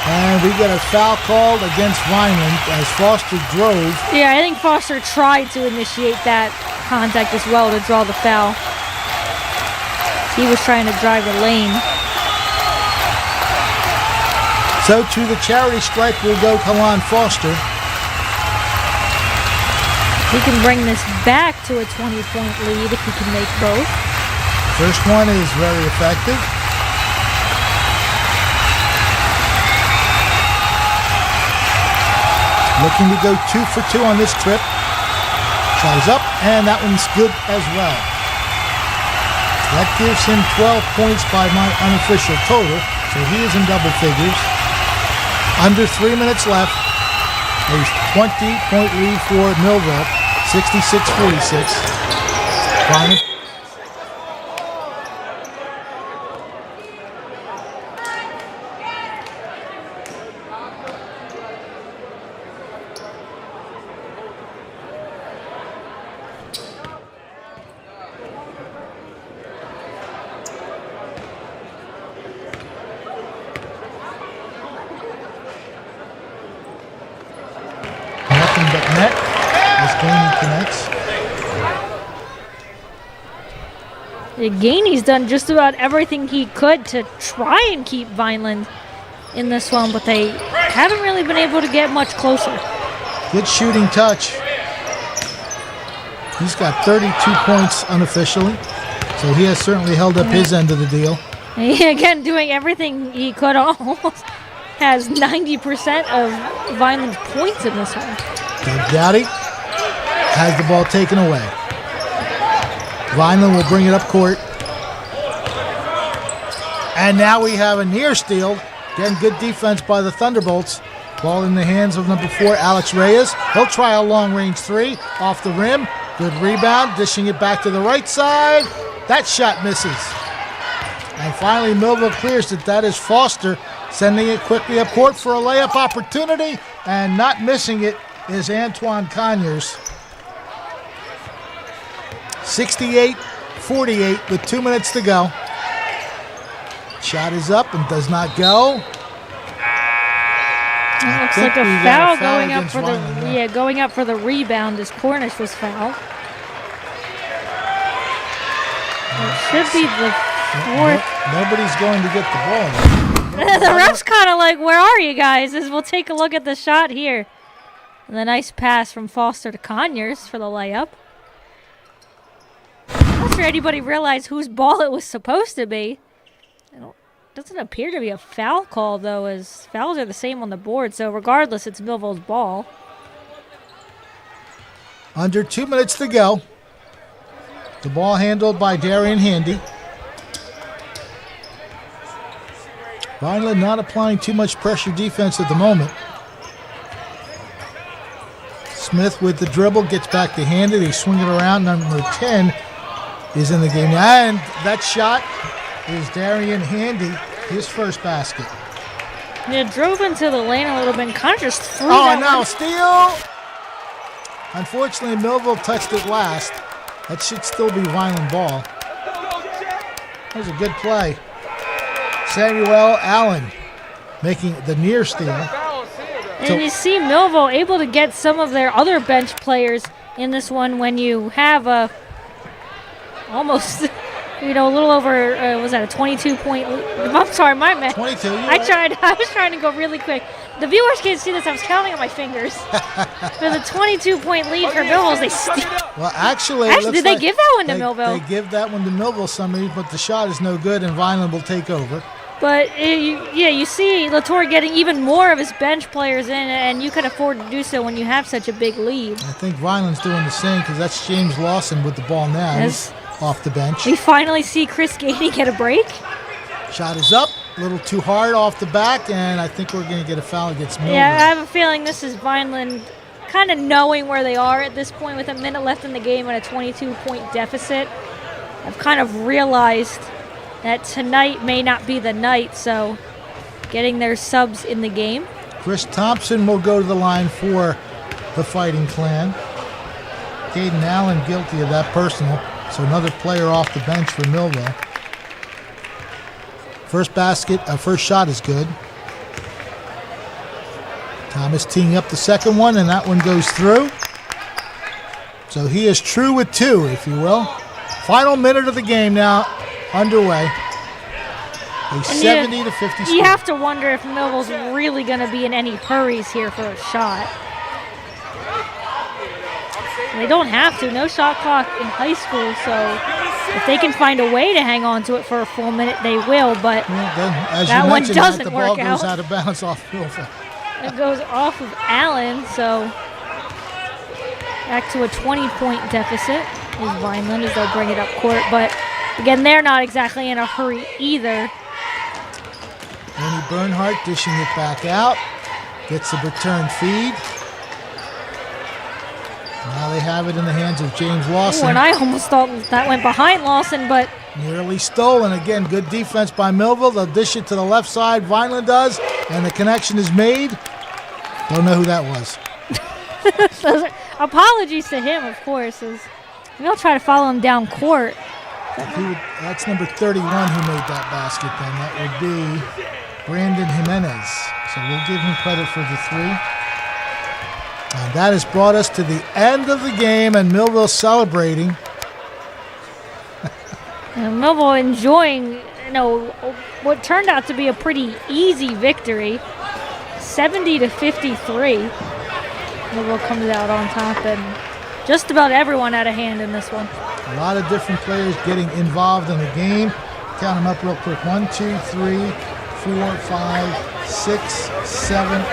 And we get a foul called against Vineland as Foster drove. Yeah, I think Foster tried to initiate that contact as well to draw the foul. He was trying to drive the lane. So to the charity stripe will go Kalan Foster. He can bring this back to a 20-point lead if he can make both. First one is very effective. Looking to go 2 for 2 on this trip. Shot is up, and that one's good as well. That gives him 12 points by my unofficial total, so he is in double figures. Under 3 minutes left. A 20-point lead for Millville, 66-46. Vineland. Net as Gainey connects. Gainey's done just about everything he could to try and keep Vineland in this one, but they haven't really been able to get much closer. Good shooting touch. He's got 32 points unofficially, so he has certainly held up his end of the deal. Again, doing everything he could, almost has 90% of Vineland's points in this one. Dowdy has the ball taken away. Vineland will bring it up court. And now we have a near steal. Again, good defense by the Thunderbolts. Ball in the hands of number 4, Alex Reyes. He'll try a long-range 3 off the rim. Good rebound, dishing it back to the right side. That shot misses. And finally, Millville clears it. That is Foster sending it quickly up court for a layup opportunity. And not missing it is Antoine Conyers. 68-48 with 2 minutes to go. Shot is up and does not go. It looks like a foul going up for going up for the rebound as Cornish was fouled. It should be the fourth. Nobody's going to get the ball. The ref's kind of like, where are you guys? As we'll take a look at the shot here. And the nice pass from Foster to Conyers for the layup. I'm not sure anybody realized whose ball it was supposed to be. It doesn't appear to be a foul call, though, as fouls are the same on the board. So regardless, it's Millville's ball. Under 2 minutes to go. The ball handled by Darian Handy. Vineland not applying too much pressure defense at the moment. Smith with the dribble, gets back to Handy. They swing it around. Number 10 is in the game. And that shot is Darian Handy, his first basket. Yeah, drove into the lane a little bit and kind of just threw that now one. steal! Unfortunately, Millville touched it last. That should still be Vineland ball. That was a good play. Samuel Allen making the near steal. And you see Millville able to get some of their other bench players in this one when you have a almost, a little over, was that a 22-point lead? I'm sorry, my man. 22. I was trying to go really quick. The viewers can't see this. I was counting on my fingers. There's a 22-point lead for Millville. Well, actually did they give that one to Millville? They give that one to Millville somebody, but the shot is no good, and Vineland will take over. But, you see Latour getting even more of his bench players in, and you can afford to do so when you have such a big lead. I think Vineland's doing the same because that's James Lawson with the ball now. Yes. He's off the bench. We finally see Chris Gainey get a break. Shot is up. A little too hard off the back, and I think we're going to get a foul against Millville. Yeah, I have a feeling this is Vineland kind of knowing where they are at this point with a minute left in the game and a 22-point deficit. I've kind of realized that tonight may not be the night, so getting their subs in the game. Chris Thompson will go to the line for the Fighting Clan. Caden Allen guilty of that personal, so another player off the bench for Millville. First shot is good. Thomas teeing up the second one, and that one goes through. So he is true with two, if you will. Final minute of the game now underway. A 70 to 50 score. You have to wonder if Millville's really going to be in any hurries here for a shot. They don't have to. No shot clock in high school, so if they can find a way to hang on to it for a full minute, they will. But that one doesn't work out. The ball goes out of bounds off Millville. It goes off of Allen, so back to a 20-point deficit is Vineland as they'll bring it up court. But again, they're not exactly in a hurry either. Ernie Bernhardt dishing it back out. Gets the return feed. Now they have it in the hands of James Lawson. And I almost thought that went behind Lawson, but nearly stolen. Again, good defense by Millville. They'll dish it to the left side. Vineland does, and the connection is made. Don't know who that was. Apologies to him, of course. They'll try to follow him down court. That's number 31 who made that basket then. That would be Brandon Jimenez. So we'll give him credit for the three. And that has brought us to the end of the game, and Millville celebrating. And Millville enjoying, what turned out to be a pretty easy victory, 70 to 53. Millville comes out on top, and just about everyone had a hand in this one. A lot of different players getting involved in the game. Count them up real quick. 1, 2, 3, 4, 5, 6, 7, 8,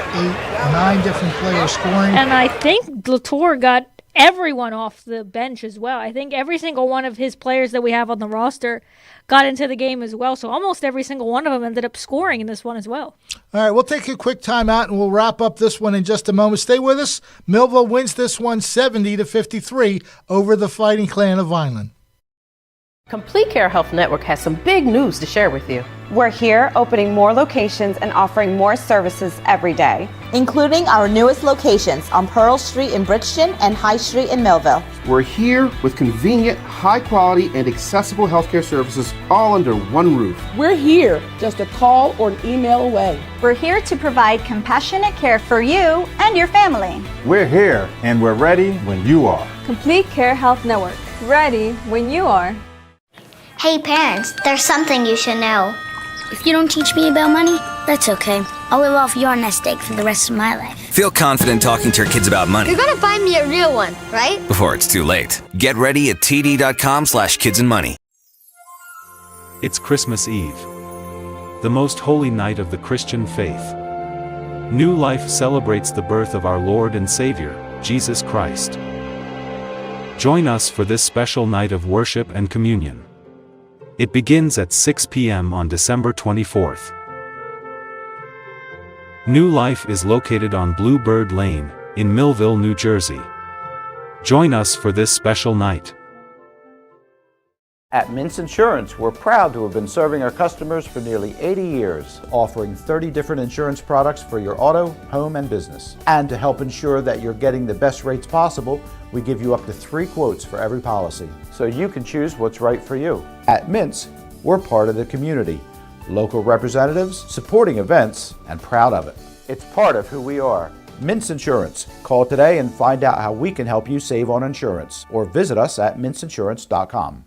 9 different players scoring. And I think Latour got everyone off the bench as well. I think every single one of his players that we have on the roster got into the game as well. So almost every single one of them ended up scoring in this one as well. All right, we'll take a quick timeout and we'll wrap up this one in just a moment. Stay with us. Millville wins this one 70 to 53 over the Fighting Clan of Vineland. Complete Care Health Network has some big news to share with you. We're here opening more locations and offering more services every day, including our newest locations on Pearl Street in Brixton and High Street in Millville. We're here with convenient, high-quality, and accessible healthcare services all under one roof. We're here just a call or an email away. We're here to provide compassionate care for you and your family. We're here and we're ready when you are. Complete Care Health Network. Ready when you are. Hey parents, there's something you should know. If you don't teach me about money, that's okay. I'll live off your nest egg for the rest of my life. Feel confident talking to your kids about money. You're gonna find me a real one, right? Before it's too late. Get ready at td.com/kidsandmoney. It's Christmas Eve, the most holy night of the Christian faith. New Life celebrates the birth of our Lord and Savior, Jesus Christ. Join us for this special night of worship and communion. It begins at 6 p.m. on December 24th. New Life is located on Bluebird Lane, in Millville, New Jersey. Join us for this special night. At Mintz Insurance, we're proud to have been serving our customers for nearly 80 years, offering 30 different insurance products for your auto, home, and business. And to help ensure that you're getting the best rates possible, we give you up to 3 quotes for every policy, so you can choose what's right for you. At Mintz, we're part of the community, local representatives, supporting events, and proud of it. It's part of who we are. Mintz Insurance. Call today and find out how we can help you save on insurance, or visit us at mintzinsurance.com.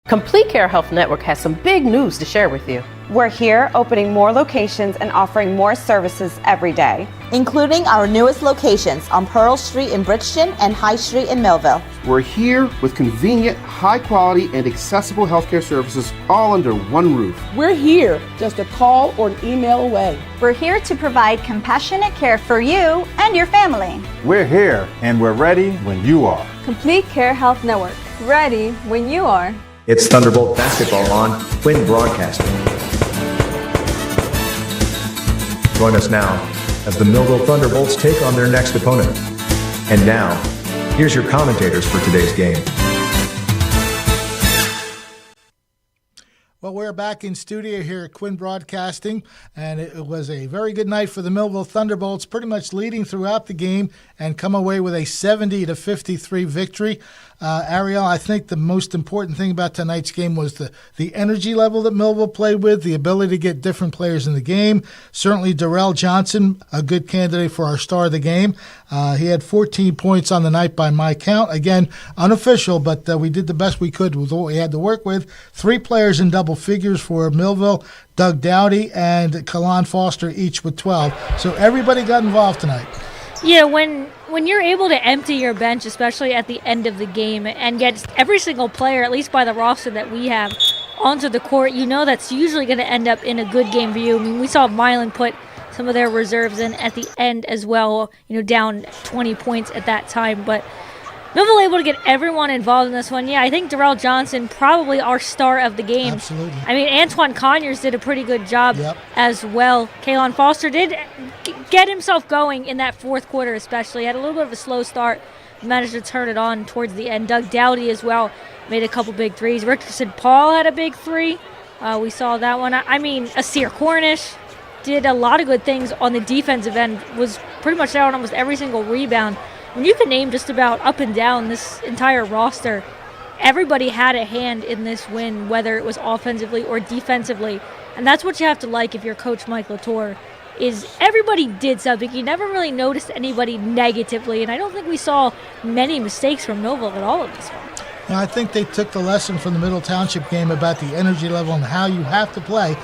Complete Care Health Network has some big news to share with you. We're here opening more locations and offering more services every day, including our newest locations on Pearl Street in Brixton and High Street in Millville. We're here with convenient, high-quality, and accessible healthcare services all under one roof. We're here just a call or an email away. We're here to provide compassionate care for you and your family. We're here and we're ready when you are. Complete Care Health Network. Ready when you are. It's Thunderbolt basketball on Quinn Broadcasting. Join us now as the Millville Thunderbolts take on their next opponent. And now, here's your commentators for today's game. Well, we're back in studio here at Quinn Broadcasting, and it was a very good night for the Millville Thunderbolts, pretty much leading throughout the game and come away with a 70-53 victory. Ariel, I think the most important thing about tonight's game was the energy level that Millville played with, the ability to get different players in the game. Certainly Darrell Johnson, a good candidate for our star of the game. He had 14 points on the night by my count. Again, unofficial, but we did the best we could with what we had to work with. 3 players in double figures for Millville, Doug Dowdy and Kalan Foster, each with 12. So everybody got involved tonight. Yeah, when you're able to empty your bench, especially at the end of the game, and get every single player, at least by the roster that we have, onto the court, you know that's usually going to end up in a good game for you. I mean, we saw Vineland put some of their reserves in at the end as well, down 20 points at that time. But Millville able to get everyone involved in this one. Yeah, I think Darrell Johnson, probably our star of the game. Absolutely. I mean, Antoine Conyers did a pretty good job as well. Kalan Foster did get himself going in that fourth quarter especially. Had a little bit of a slow start, managed to turn it on towards the end. Doug Dowdy as well made a couple big threes. Richardson Paul had a big three. We saw that one. I mean, Asir Cornish did a lot of good things on the defensive end, was pretty much there on almost every single rebound. When you can name just about up and down this entire roster, everybody had a hand in this win, whether it was offensively or defensively. And that's what you have to like if you're Coach Mike Latour, is everybody did something. You never really noticed anybody negatively, and I don't think we saw many mistakes from Millville at all of this one. Now, I think they took the lesson from the Middle Township game about the energy level and how you have to play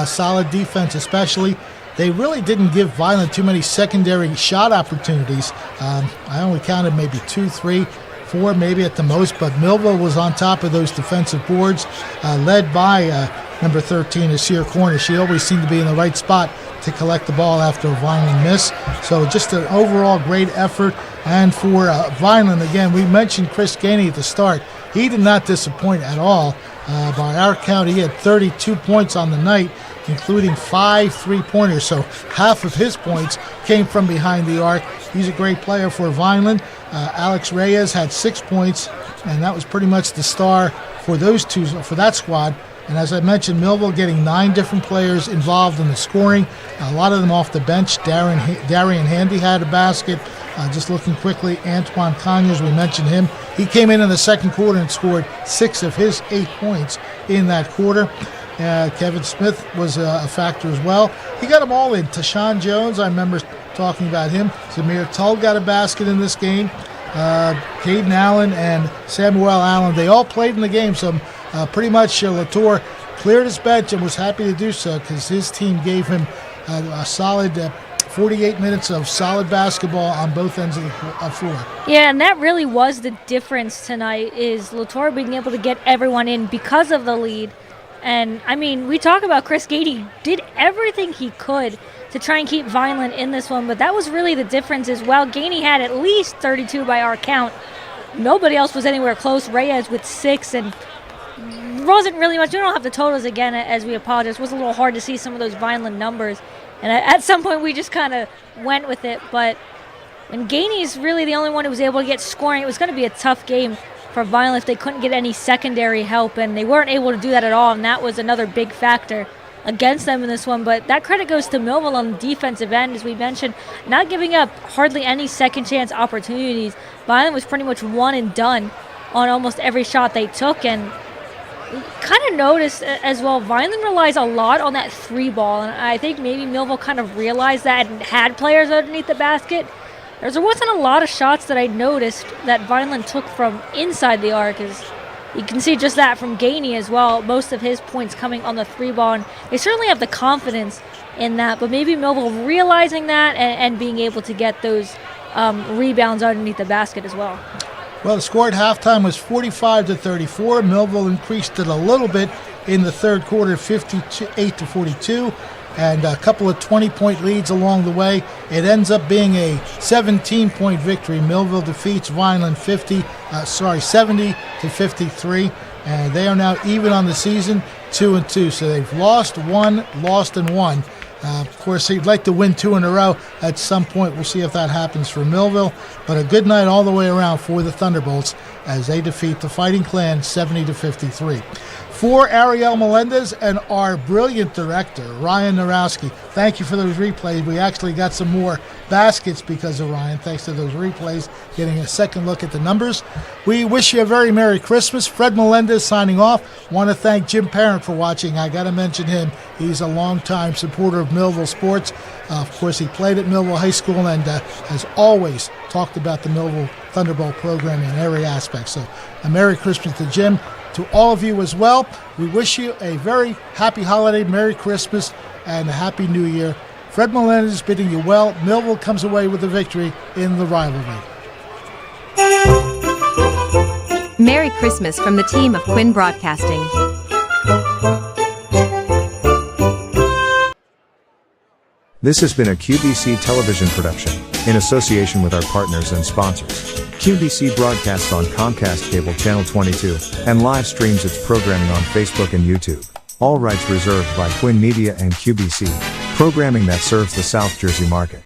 solid defense, especially. They really didn't give Vineland too many secondary shot opportunities. I only counted maybe 2, 3, 4 maybe at the most, but Millville was on top of those defensive boards, led by number 13, Asir Cornish. She always seemed to be in the right spot to collect the ball after a Vineland miss. So just an overall great effort. And for Vineland, again, we mentioned Chris Gainey at the start. He did not disappoint at all. By our count, he had 32 points on the night, including 5 3-pointers. So half of his points came from behind the arc. He's a great player for Vineland. Alex Reyes had 6 points, and that was pretty much the star for those two, for that squad. And as I mentioned, Millville getting 9 different players involved in the scoring, a lot of them off the bench. Darian Handy had a basket. Just looking quickly, Antoine Conyers, we mentioned him. He came in the second quarter and scored 6 of his 8 points in that quarter. Kevin Smith was a factor as well. He got them all in. Tashawn Jones, I remember talking about him. Zamir Tull got a basket in this game. Caden Allen and Samuel Allen, they all played in the game. So pretty much Latour cleared his bench and was happy to do so because his team gave him a solid 48 minutes of solid basketball on both ends of the floor. Yeah, and that really was the difference tonight, is Latour being able to get everyone in because of the lead. And, I mean, we talk about Chris Gainey did everything he could to try and keep Vineland in this one, but that was really the difference as well. Gainey had at least 32 by our count. Nobody else was anywhere close. Reyes with 6, and wasn't really much. We don't have the totals again, as we apologize. It was a little hard to see some of those Vineland numbers. And at some point, we just kind of went with it. But when Gainey's really the only one who was able to get scoring, it was going to be a tough game for Vineland if they couldn't get any secondary help. And they weren't able to do that at all. And that was another big factor against them in this one. But that credit goes to Millville on the defensive end, as we mentioned, not giving up hardly any second chance opportunities. Vineland was pretty much one and done on almost every shot they took. And kind of noticed as well, Vineland relies a lot on that 3 ball, and I think maybe Millville kind of realized that and had players underneath the basket. There wasn't a lot of shots that I noticed that Vineland took from inside the arc. As you can see just that from Gainey as well, most of his points coming on the 3 ball, and they certainly have the confidence in that, but maybe Millville realizing that and being able to get those rebounds underneath the basket as well. Well, the score at halftime was 45-34. Millville increased it a little bit in the third quarter, 58-42, and a couple of 20-point leads along the way. It ends up being a 17-point victory. Millville defeats Vineland 70-53, and they are now even on the season, 2-2. So they've lost 1, lost and 1. Of course, they'd like to win 2 in a row at some point. We'll see if that happens for Millville. But a good night all the way around for the Thunderbolts as they defeat the Fighting Clan 70-53. For Ariel Melendez and our brilliant director, Ryan Narowski, thank you for those replays. We actually got some more baskets because of Ryan, thanks to those replays, getting a second look at the numbers. We wish you a very Merry Christmas. Fred Melendez signing off. Want to thank Jim Parent for watching. I got to mention him. He's a longtime supporter of Millville sports. Of course, he played at Millville High School and has always talked about the Millville Thunderbolt program in every aspect. So a Merry Christmas to Jim. To all of you as well, we wish you a very happy holiday, Merry Christmas, and a Happy New Year. Fred Melendez bidding you well. Millville comes away with a victory in the rivalry. Merry Christmas from the team of Quinn Broadcasting. This has been a QBC television production, in association with our partners and sponsors. QBC broadcasts on Comcast Cable Channel 22, and live streams its programming on Facebook and YouTube. All rights reserved by Quinn Media and QBC, programming that serves the South Jersey market.